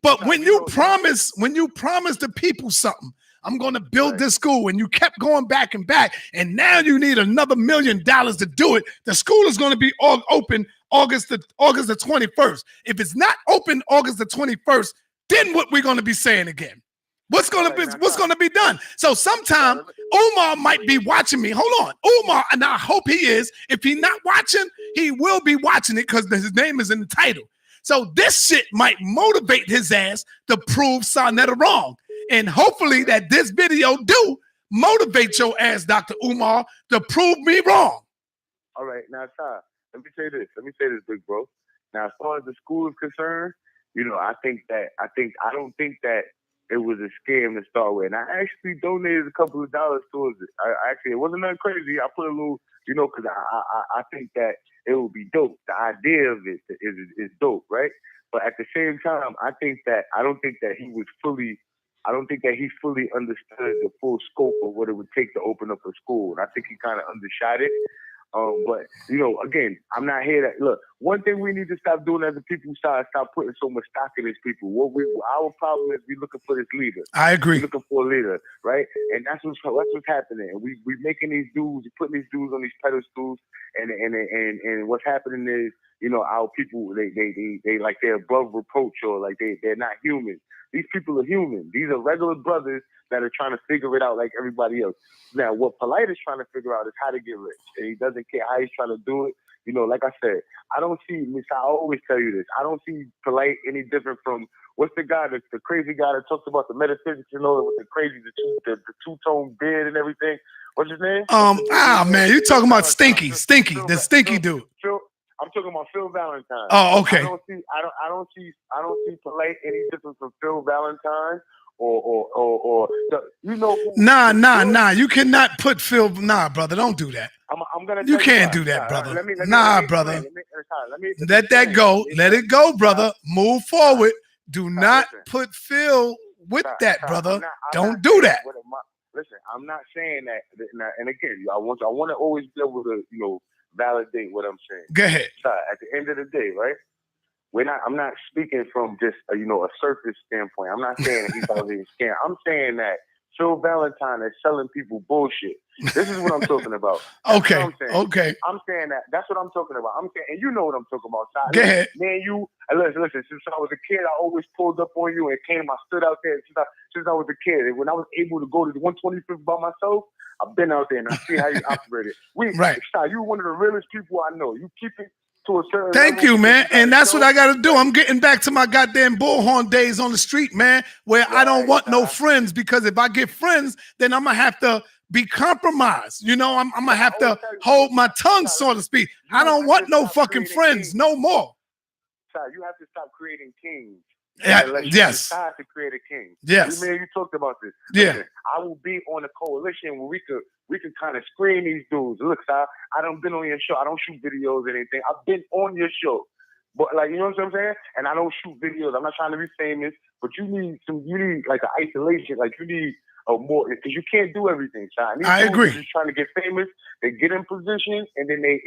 Speaker 1: But when you promise the people something, I'm going to build this school, and you kept going back and back, and now you need another $1 million to do it. The school is going to be all open August the 21st. If it's not open August the 21st, then what we're going to be saying again? What's going to be done? So sometime Umar might be watching me. Hold on, Umar, and I hope he is. If he's not watching, he will be watching it because his name is in the title. So this shit might motivate his ass to prove SaNeter wrong. And hopefully that this video do motivate your ass, Dr. Umar, to prove me wrong.
Speaker 9: All right, now, Ty, let me say this, big bro. Now, as far as the school is concerned, you know, I don't think that it was a scam to start with. And I actually donated a couple of dollars towards it. It wasn't nothing crazy. I put a little, you know, because I think that it would be dope. The idea of it is dope, right? But at the same time, I don't think that he fully understood the full scope of what it would take to open up a school. And I think he kind of undershot it. But, you know, again, I'm not here to look. One thing we need to stop doing as a people side, stop putting so much stock in these people. Our problem is we're looking for this leader.
Speaker 1: I agree.
Speaker 9: We're looking for a leader, right? And that's what's happening. We making these dudes, putting these dudes on these pedestals, and what's happening is, you know, our people they like they're above reproach, or like they're not human. These people are human. These are regular brothers that are trying to figure it out like everybody else. Now, what Polight is trying to figure out is how to get rich, and he doesn't care how he's trying to do it. You know, like I said, I always tell you this. I don't see Polight any different from what's the guy, the crazy guy that talks about the metaphysics, you know, with the crazy, the two-tone beard and everything. What's his name?
Speaker 1: Man, you talking about Stinky, the Stinky dude.
Speaker 9: I'm talking about Phil Valentine.
Speaker 1: Oh, okay.
Speaker 9: I don't see Polight any different from Phil Valentine or you know.
Speaker 1: Nah. You cannot put Phil. Nah, brother, don't do that.
Speaker 9: I'm gonna.
Speaker 1: You can't do that, brother. Brother. Let that go. Let it go, brother. Move forward. Do not put Phil with
Speaker 9: Stop,
Speaker 1: that,
Speaker 9: stop.
Speaker 1: brother.
Speaker 9: I'm
Speaker 1: Don't
Speaker 9: not
Speaker 1: do
Speaker 9: saying
Speaker 1: that.
Speaker 9: listen, I'm not saying that. And again, I want to always be able to, validate what I'm saying.
Speaker 1: Go ahead.
Speaker 9: So at the end of the day, right? I'm not speaking from just a surface standpoint. I'm not saying that he's out here scamming. I'm saying that Phil Valentine is selling people bullshit. This is what I'm talking about.
Speaker 1: Okay.
Speaker 9: I'm saying.
Speaker 1: Okay.
Speaker 9: I'm saying that. That's what I'm talking about. I'm saying, and you know what I'm talking about. Si.
Speaker 1: Go ahead.
Speaker 9: Man, listen. Since I was a kid, I always pulled up on you and I stood out there since I was a kid. And when I was able to go to the 125th by myself, I've been out there and I see how you operated.
Speaker 1: Right.
Speaker 9: Si, you one of the realest people I know. You keep it to a certain
Speaker 1: Thank
Speaker 9: level.
Speaker 1: you, man. And that's what I got to do. I'm getting back to my goddamn bullhorn days on the street, man, where I don't want no friends, because if I get friends, then I'm going to have to be compromised. I'm going to have to hold my tongue, so to speak. I don't want no fucking friends no more.
Speaker 9: You have to stop creating kings.
Speaker 1: Yeah,
Speaker 9: yes. Decide to create a king.
Speaker 1: Yes.
Speaker 9: You talked about this.
Speaker 1: Yeah.
Speaker 9: Listen, I will be on a coalition where we could kind of screen these dudes. Look, I don't been on your show. I don't shoot videos or anything. I've been on your show. But you know what I'm saying? And I don't shoot videos. I'm not trying to be famous, but you need like an isolation. Like you need a more, because you can't do everything, Sean.
Speaker 1: I agree.
Speaker 9: Just trying to get famous. They get in position and then they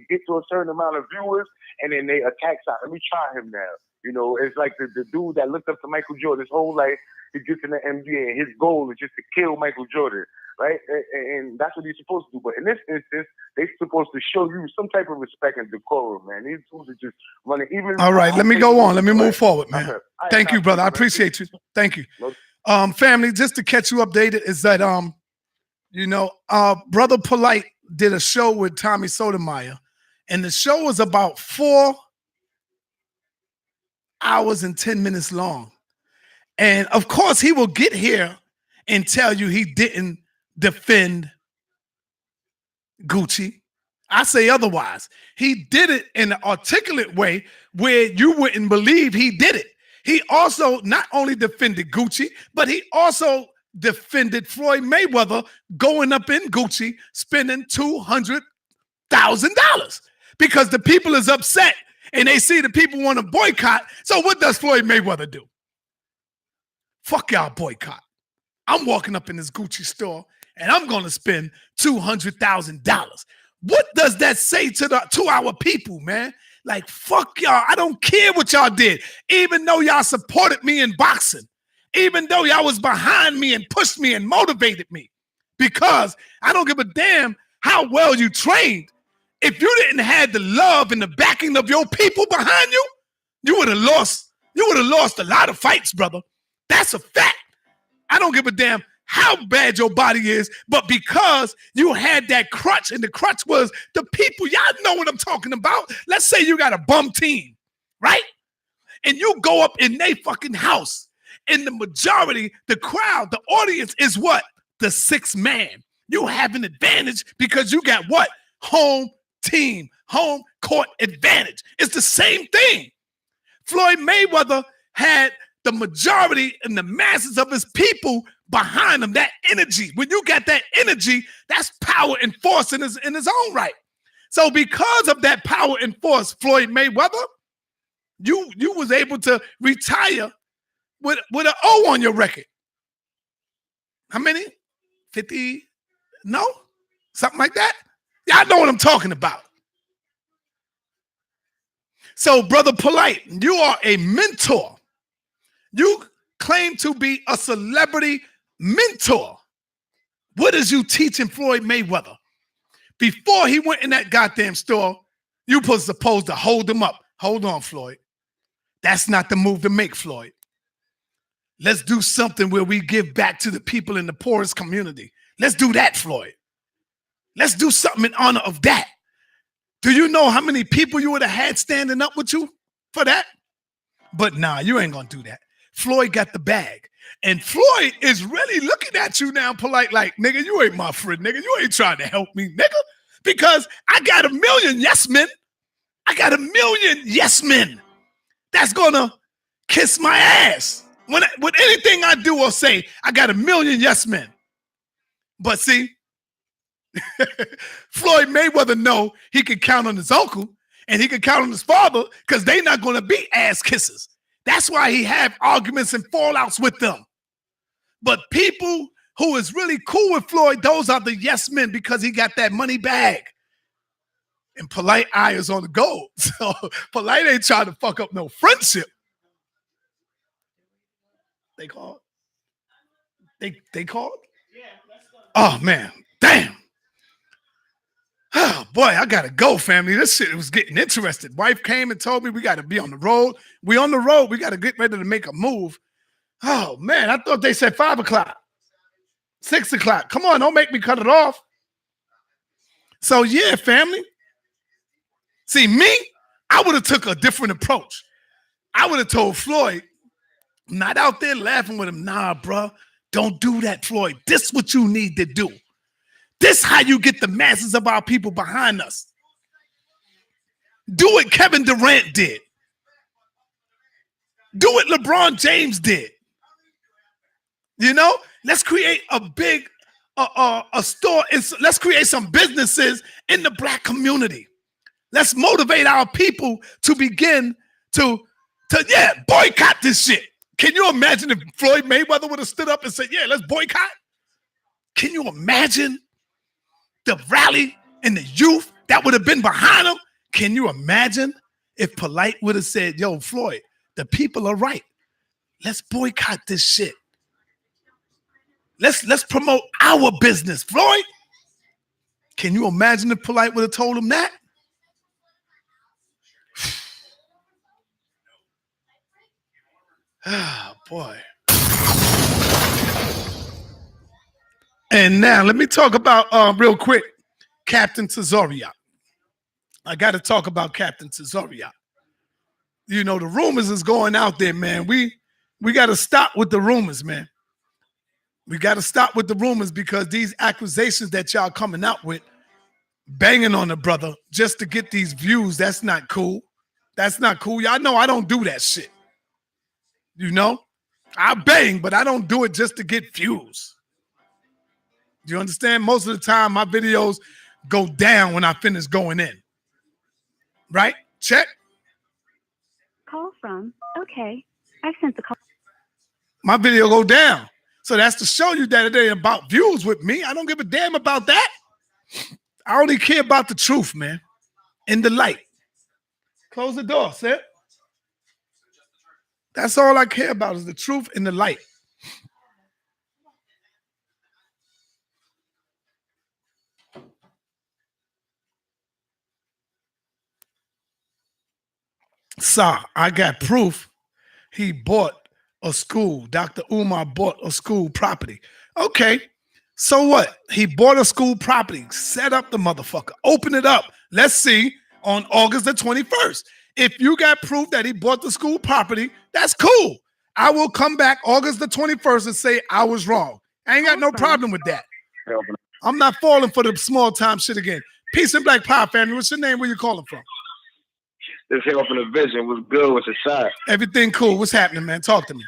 Speaker 9: get to a certain amount of viewers and then they attack Sean. Let me try him now. It's like the dude that looked up to Michael Jordan his whole life. He gets in the NBA and his goal is just to kill Michael Jordan, right? And that's what he's supposed to do. But in this instance, they're supposed to show you some type of respect and decorum, man. These dudes are just running. All
Speaker 1: right, let me go on. Let me move forward, man. Thank you, brother. I appreciate you. Thank you. Family, just to catch you updated is that brother Polight did a show with Tommy Sotomayor, and the show was about 4 hours and 10 minutes long. And of course, he will get here and tell you he didn't defend Gucci. I say otherwise. He did it in an articulate way where you wouldn't believe he did it. He also not only defended Gucci, but he also defended Floyd Mayweather going up in Gucci, spending $200,000 because the people is upset and they see the people want to boycott. So what does Floyd Mayweather do? Fuck y'all boycott. I'm walking up in this Gucci store and I'm going to spend $200,000. What does that say to our people, man? Like, fuck y'all. I don't care what y'all did. Even though y'all supported me in boxing, even though y'all was behind me and pushed me and motivated me, because I don't give a damn how well you trained. If you didn't have the love and the backing of your people behind you, you would have lost. You would have lost a lot of fights, brother. That's a fact. I don't give a damn how bad your body is, but because you had that crutch, and the crutch was the people, y'all know what I'm talking about. Let's say you got a bum team, right? And you go up in their fucking house, and the majority, the crowd, the audience is what? The sixth man. You have an advantage because you got what? Home team, home court advantage. It's the same thing. Floyd Mayweather had the majority and the masses of his people behind him, that energy. When you got that energy, that's power and force in his own right. So because of that power and force, Floyd Mayweather, you was able to retire with an O on your record. How many? 50? No? Something like that? Y'all know what I'm talking about. So, Brother Polight, you are a mentor. You claim to be a celebrity mentor. What is you teaching Floyd Mayweather? Before he went in that goddamn store, you was supposed to hold him up. Hold on, Floyd. That's not the move to make, Floyd. Let's do something where we give back to the people in the poorest community. Let's do that, Floyd. Let's do something in honor of that. Do you know how many people you would have had standing up with you for that? But nah, you ain't gonna do that. Floyd got the bag. And Floyd is really looking at you now, Polight, like, nigga, you ain't my friend, nigga. You ain't trying to help me, nigga. Because I got 1 million yes men. I got 1 million yes men that's gonna kiss my ass. With anything I do or say, I got 1 million yes men. But see, Floyd Mayweather know he can count on his uncle and he can count on his father because they not going to be ass kissers. That's why he have arguments and fallouts with them. But people who is really cool with Floyd, those are the yes men because he got that money bag. And Polight eye is on the gold. So Polight ain't trying to fuck up no friendship. They called? They called? Oh, man. Damn. Oh, boy, I got to go, family. This shit was getting interested. Wife came and told me we got to be on the road. We on the road. We got to get ready to make a move. Oh, man, I thought they said 5 o'clock. 6 o'clock. Come on, don't make me cut it off. So, yeah, family. See, me, I would have took a different approach. I would have told Floyd, not out there laughing with him. Nah, bro, don't do that, Floyd. This is what you need to do. This how you get the masses of our people behind us. Do what Kevin Durant did. Do what LeBron James did. You know, let's create a big a store. Let's create some businesses in the black community. Let's motivate our people to begin to boycott this shit. Can you imagine if Floyd Mayweather would have stood up and said, yeah, let's boycott? Can you imagine the rally and the youth that would have been behind him? Can you imagine if Polight would have said, yo, Floyd, the people are right. Let's boycott this shit. Let's promote our business, Floyd. Can you imagine if Polight would have told him that? Oh, boy. And now let me talk about real quick, Captain Tazariak. I got to talk about Captain Tazariak. You know, the rumors is going out there, man. We got to stop with the rumors, man. We got to stop with the rumors because these accusations that y'all coming out with, banging on the brother just to get these views, that's not cool. That's not cool. Y'all know I don't do that shit. You know? I bang, but I don't do it just to get views. Do you understand? Most of the time, my videos go down when I finish going in. Right? Check.
Speaker 8: Call from. Okay. I've sent the call.
Speaker 1: My video go down. So that's to show you that it ain't about views with me. I don't give a damn about that. I only care about the truth, man. In the light. Close the door, Seth. That's all I care about is the truth in the light. Sir, I got proof he bought a school. Dr. Umar bought a school property. Okay, so what? He bought a school property, set up the motherfucker, open it up. Let's see on August the 21st. If you got proof that he bought the school property, that's cool. I will come back August the 21st and say I was wrong. I ain't got no problem with that. I'm not falling for the small time shit again. Peace and Black Power family. What's your name? Where you calling from?
Speaker 10: This help in the vision was good with the shot.
Speaker 1: Everything cool. What's happening, man? Talk to me.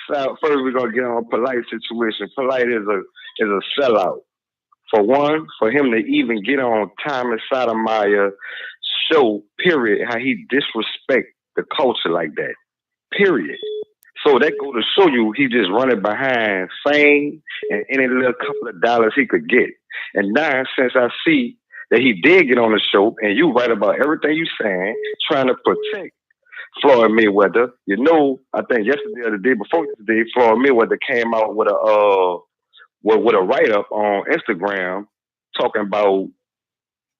Speaker 10: So first, we're gonna get on a Polight situation. Polight is a sellout. For one, for him to even get on Thomas Sotomayor show, period, how he disrespect the culture like that. Period. So that go to show you he just running behind fame and any little couple of dollars he could get. And now, since I see that he did get on the show, and you right about everything you saying, trying to protect Floyd Mayweather. You know, I think yesterday or the day before yesterday, Floyd Mayweather came out with a write-up on Instagram talking about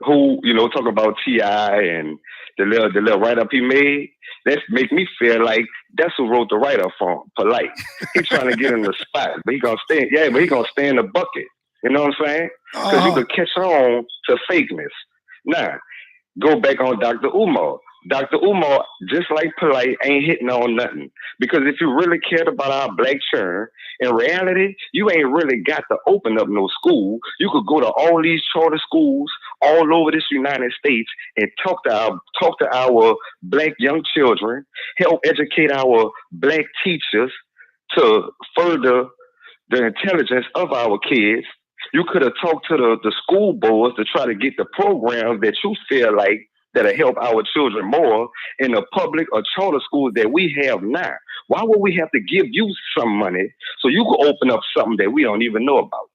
Speaker 10: talking about T.I. and the little write-up he made. That make me feel like that's who wrote the write-up for Polight. He's trying to get in the spot, but he gonna stay in the bucket. You know what I'm saying? Because you could catch on to fakeness. Now, go back on Dr. Umar. Dr. Umar, just like Polight, ain't hitting on nothing. Because if you really cared about our black children, in reality, you ain't really got to open up no school. You could go to all these charter schools all over this United States and talk to our black young children, help educate our black teachers to further the intelligence of our kids. You could have talked to the school boards to try to get the programs that you feel like that'll help our children more in the public or charter schools that we have now. Why would we have to give you some money so you can open up something that we don't even know about?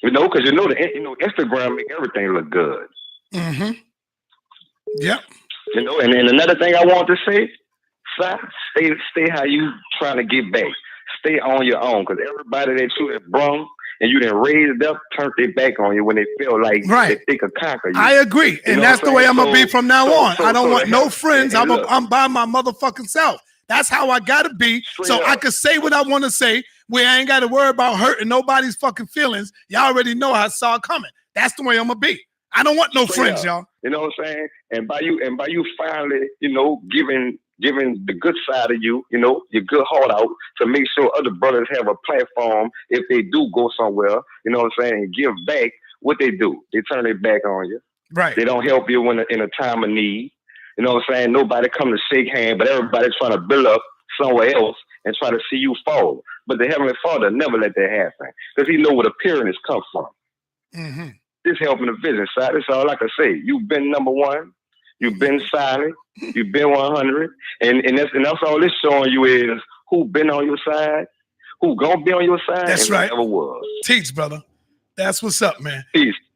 Speaker 10: You know, because Instagram make everything look good.
Speaker 1: Mm-hmm. Yep.
Speaker 10: You know, and then another thing I want to say, stay how you trying to get back. Stay on your own, because everybody that you have brung and you done raised up turned their back on you when they feel like they could conquer you.
Speaker 1: I agree. And that's the way I'm going to be from now on. I don't want no friends. I'm by my motherfucking self. That's how I got to be. So I can say what I want to say where I ain't got to worry about hurting nobody's fucking feelings. Y'all already know I saw it coming. That's the way I'm going to be. I don't want no friends, y'all.
Speaker 10: You know what I'm saying? And by you finally, giving the good side of you, your good heart out to make sure other brothers have a platform if they do go somewhere, you know what I'm saying, and give back, what they do. They turn their back on you.
Speaker 1: Right.
Speaker 10: They don't help you in a time of need. You know what I'm saying? Nobody come to shake hands, but everybody's trying to build up somewhere else and try to see you fall. But the Heavenly Father never let that happen, because he know where the pyramid comes from.
Speaker 1: Mm-hmm.
Speaker 10: This helping the vision side. That's all I can say. You've been number one. You've been silent. You've been 100. And that's all this showing you is who been on your side, who gonna be on your side.
Speaker 1: That's
Speaker 10: and
Speaker 1: right.
Speaker 10: Never was.
Speaker 1: Teach, brother. That's what's up, man.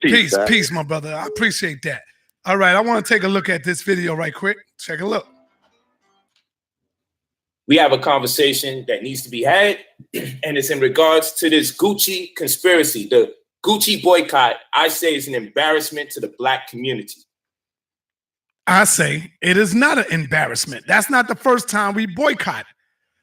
Speaker 10: Peace,
Speaker 1: my brother. I appreciate that. All right, I want to take a look at this video right quick. Check a look.
Speaker 2: We have a conversation that needs to be had, and it's in regards to this Gucci conspiracy, the Gucci boycott. I say is an embarrassment to the Black community.
Speaker 1: I say it is not an embarrassment. That's not the first time we boycott.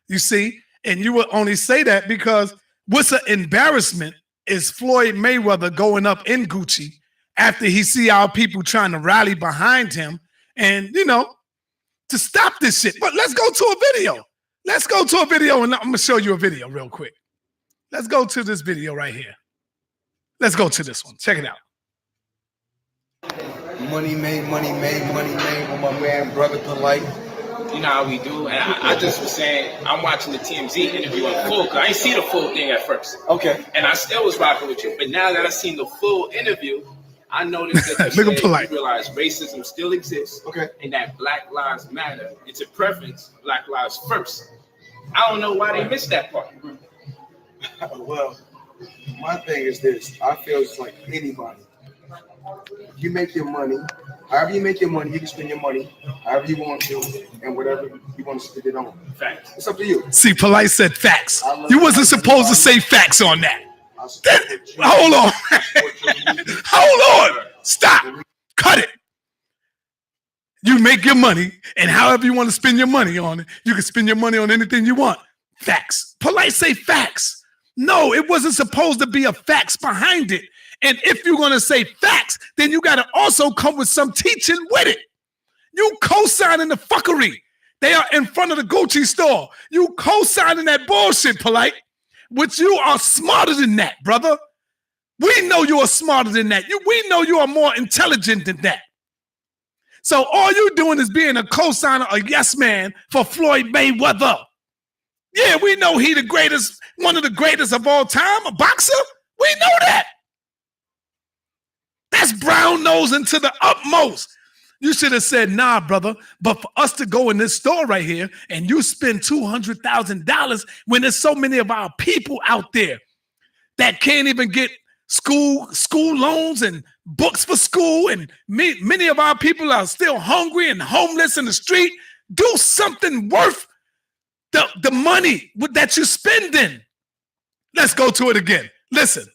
Speaker 1: You see, and you will only say that because what's an embarrassment is Floyd Mayweather going up in Gucci after he see our people trying to rally behind him and, to stop this shit. But let's go to a video. Let's go to a video, and I'm going to show you a video real quick. Let's go to this video right here. Let's go to this one. Check it out.
Speaker 11: Money made with my man, brother Polight.
Speaker 12: You know how we do. And I just was saying, I'm watching the TMZ interview in full, because I didn't see the full thing at first.
Speaker 11: Okay.
Speaker 12: And I still was rocking with you. But now that I've seen the full interview, I noticed that you realize racism still exists.
Speaker 11: Okay.
Speaker 12: And that Black Lives Matter. It's a preference, Black Lives first. I don't know why they missed that part.
Speaker 11: Well, my thing is this. I feel it's like anybody. You make your money. However you make your money, you can spend your money however you want to, and whatever you want to spend it on.
Speaker 12: Facts.
Speaker 11: It's up to you.
Speaker 1: See, Polight said facts. You wasn't supposed to say facts on that. Hold on. Hold on. Stop. Cut it. You make your money, and however you want to spend your money on it, you can spend your money on anything you want. Facts. Polight say facts. No, it wasn't supposed to be a facts behind it. And if you're going to say facts, then you got to also come with some teaching with it. You co-signing the fuckery. They are in front of the Gucci store. You co-signing that bullshit, Polight. Which you are smarter than that, brother. We know you are smarter than that. We know you are more intelligent than that. So all you're doing is being a co-signer, a yes man for Floyd Mayweather. Yeah, we know he the greatest, one of the greatest of all time, a boxer. We know that. That's brown nosing to the utmost. You should have said, nah, brother, but for us to go in this store right here and you spend $200,000 when there's so many of our people out there that can't even get school loans and books for school, and many of our people are still hungry and homeless in the street. Do something worth the money that you're spending. Let's go to it again. Listen.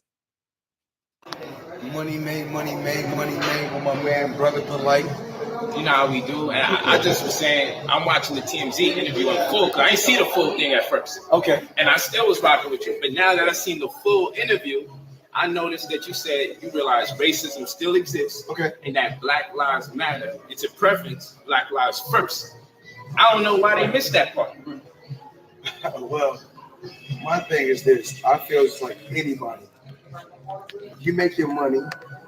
Speaker 11: Money made with my man, brother Polight.
Speaker 12: You know how we do. And I just was saying, I'm watching the TMZ interview in full, because I didn't see the full thing at first.
Speaker 11: Okay.
Speaker 12: And I still was rocking with you. But now that I've seen the full interview, I noticed that you said you realize racism still exists.
Speaker 11: Okay.
Speaker 12: And that Black Lives Matter. It's a preference, Black Lives first. I don't know why they missed that part.
Speaker 11: Well, my thing is this. I feel it's like anybody. You make your money.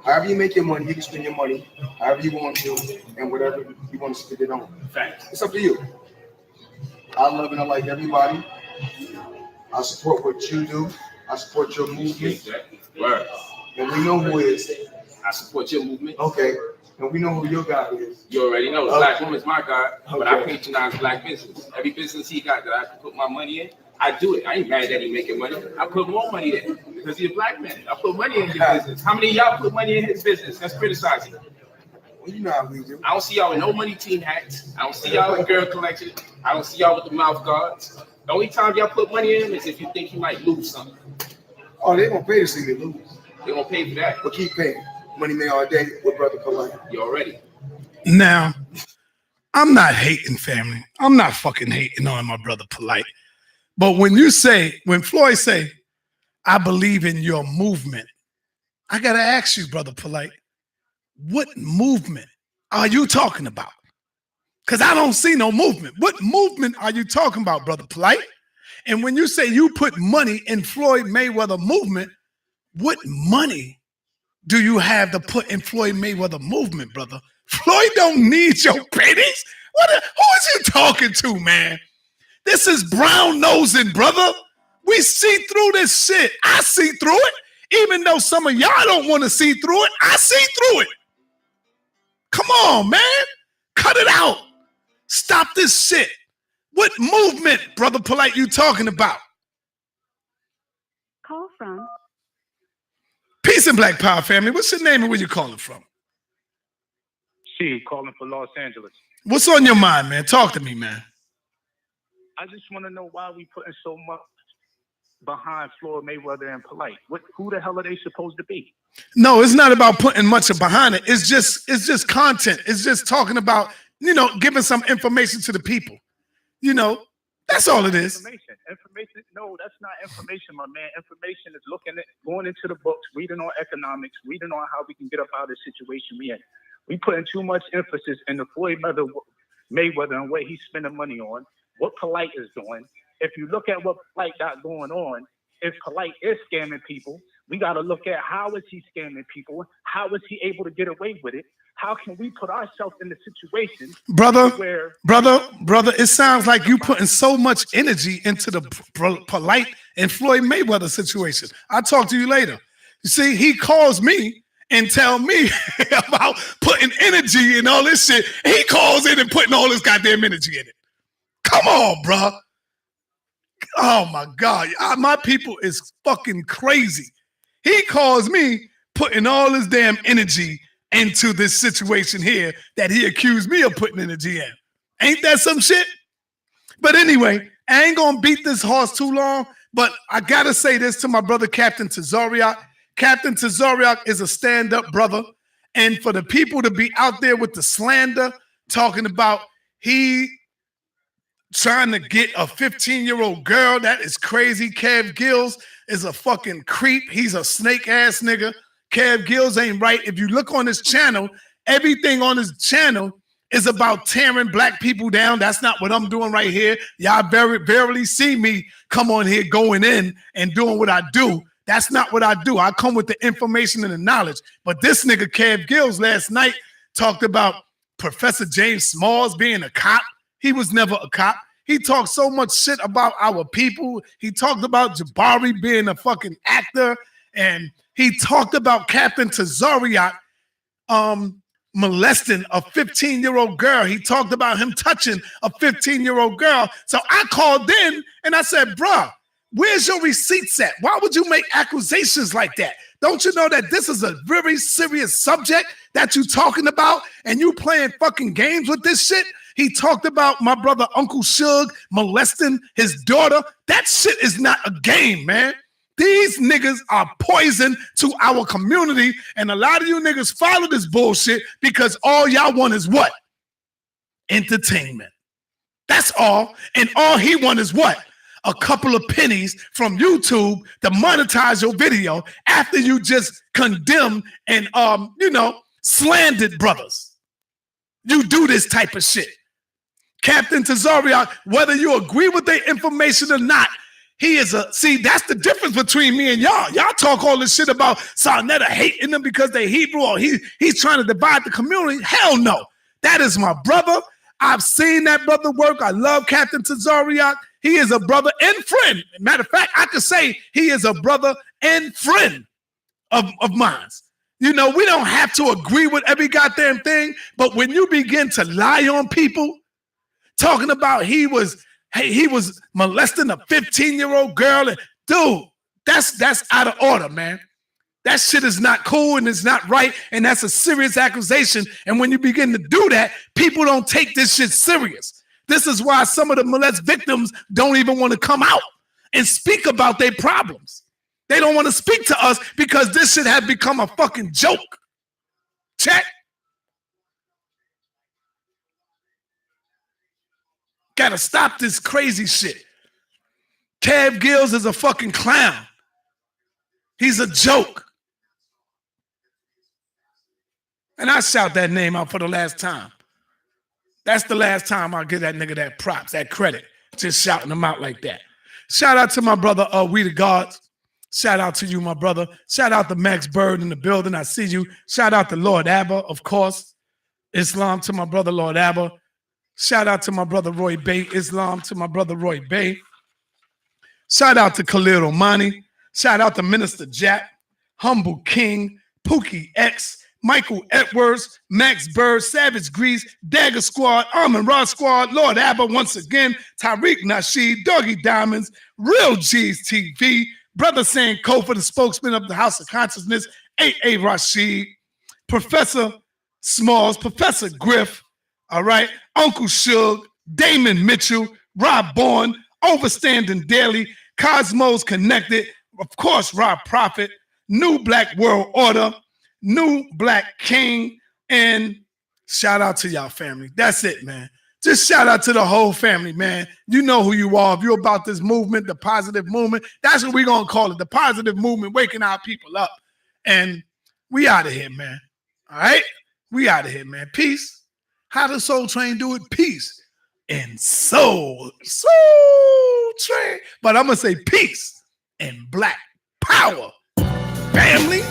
Speaker 11: However you make your money, you can spend your money however you want to, and whatever you want to spend it on.
Speaker 12: Facts.
Speaker 11: It's up to you. I love and I like everybody. I support what you do. I support your movement.
Speaker 12: Exactly. Word.
Speaker 11: And we know who is.
Speaker 12: I support your movement.
Speaker 11: Okay. And we know who your God is.
Speaker 12: You already know.
Speaker 11: Okay.
Speaker 12: Black woman's my God, but I
Speaker 11: Okay.
Speaker 12: patronize black business. Every business he got that I can put my money in, I do it. I ain't mad that he making money. I put more money in because he's a black man. I put money in his business. How many of y'all put money in his business? That's criticizing.
Speaker 11: Well, you know how we do.
Speaker 12: I don't see y'all with no money team hats. I don't see y'all with girl collection. I don't see y'all with the mouth guards. The only time y'all put money in is if you think you might lose something.
Speaker 11: Oh, they gonna pay to see me lose.
Speaker 12: They gonna pay for that.
Speaker 11: But keep paying. Money made all day with Brother Polight.
Speaker 12: You already.
Speaker 1: Now, I'm not hating, family. I'm not fucking hating on my brother Polight. But when Floyd say, I believe in your movement, I gotta ask you, brother Polight, what movement are you talking about? Because I don't see no movement. What movement are you talking about, brother Polight? And when you say you put money in Floyd Mayweather movement, what money do you have to put in Floyd Mayweather movement, brother? Floyd don't need your pennies. Who is you talking to, man? This is brown nosing, brother. We see through this shit. I see through it. Even though some of y'all don't want to see through it, I see through it. Come on, man. Cut it out. Stop this shit. What movement, brother Polight, you talking about?
Speaker 8: Call from.
Speaker 1: Peace and Black Power, family. What's your name and where you calling from?
Speaker 13: C, calling for Los Angeles.
Speaker 1: What's on your mind, man? Talk to me, man.
Speaker 13: I just want to know why we putting so much behind Floyd Mayweather and Polight. Who the hell are they supposed to be?
Speaker 1: No, it's not about putting much behind it. It's just content. It's just talking about, giving some information to the people. That's all it is.
Speaker 13: Information. No, that's not information, my man. Information is going into the books, reading on economics, reading on how we can get up out of the situation we in. We putting too much emphasis in the Floyd Mayweather and what he's spending money on, what Polight is doing. If you look at what Polight got going on, if Polight is scamming people, we got to look at how is he scamming people? How is he able to get away with it? How can we put ourselves in the situation
Speaker 1: brother,
Speaker 13: where
Speaker 1: it sounds like you putting so much energy into the Polight and Floyd Mayweather situation. I'll talk to you later. You see, he calls me and tell me about putting energy in all this shit. He calls in and putting all this goddamn energy in it. Come on, bro. Oh my God. My people is fucking crazy. He calls me putting all his damn energy into this situation here that he accused me of putting energy in. Ain't that some shit? But anyway, I ain't gonna beat this horse too long, but I gotta say this to my brother, Captain Tazariak. Captain Tazariak is a stand-up brother. And for the people to be out there with the slander, talking about he trying to get a 15-year-old girl, that is crazy. Kev Gills is a fucking creep. He's a snake-ass nigga. Kev Gills ain't right. If you look on his channel, everything on his channel is about tearing black people down. That's not what I'm doing right here. Y'all barely see me come on here going in and doing what I do. That's not what I do. I come with the information and the knowledge. But this nigga Kev Gills last night talked about Professor James Smalls being a cop. He was never a cop. He talked so much shit about our people. He talked about Jabari being a fucking actor. And he talked about Captain Tazariak molesting a 15-year-old girl. He talked about him touching a 15-year-old girl. So I called in and I said, bruh, where's your receipts at? Why would you make accusations like that? Don't you know that this is a very serious subject that you're talking about and you playing fucking games with this shit? He talked about my brother Uncle Suge molesting his daughter. That shit is not a game, man. These niggas are poison to our community, and a lot of you niggas follow this bullshit because all y'all want is what? Entertainment. That's all. And all he wants is what? A couple of pennies from YouTube to monetize your video after you just condemn and slandered brothers. You do this type of shit. Captain Tazariak, whether you agree with their information or not, he is that's the difference between me and y'all. Y'all talk all this shit about SaNeter hating them because they Hebrew or he's trying to divide the community. Hell no. That is my brother. I've seen that brother work. I love Captain Tazariak. He is a brother and friend. Matter of fact, I could say he is a brother and friend of mine. You know, we don't have to agree with every goddamn thing, but when you begin to lie on people, talking about he was molesting a 15-year-old girl, and dude, that's out of order, man. That shit is not cool and it's not right, and that's a serious accusation. And when you begin to do that, people don't take this shit serious. This is why some of the molest victims don't even want to come out and speak about their problems. They don't want to speak to us because this shit has become a fucking joke. Check. Gotta stop this crazy shit. Kev Gills is a fucking clown. He's a joke. And I shout that name out for the last time. That's the last time I'll give that nigga that props, that credit, just shouting him out like that. Shout out to my brother, We the Gods. Shout out to you, my brother. Shout out to Max Bird in the building. I see you. Shout out to Lord Abba, of course. Islam to my brother, Lord Abba. Shout out to my brother, Roy Bay. Islam to my brother, Roy Bay. Shout out to Khalil Omani. Shout out to Minister Jack, Humble King, Pookie X, Michael Edwards, Max Bird, Savage Grease, Dagger Squad, Armin Rod Squad, Lord Abba once again, Tariq Nasheed, Doggy Diamonds, Real G's TV, Brother Sankofa, the spokesman of the House of Consciousness, A.A. Rashid, Professor Smalls, Professor Griff, all right, Uncle Suge, Damon Mitchell, Rob Bourne, Overstanding Daily, Cosmos Connected, of course, Rob Prophet, New Black World Order, New Black King, and shout out to y'all family. That's it, man. Just shout out to the whole family, man. You know who you are. If you're about this movement, the positive movement, that's what we're going to call it, the positive movement, waking our people up. And we out of here, man. All right? We out of here, man. Peace. How does Soul Train do it? Peace. And Soul Train. But I'm going to say peace and black power. Family.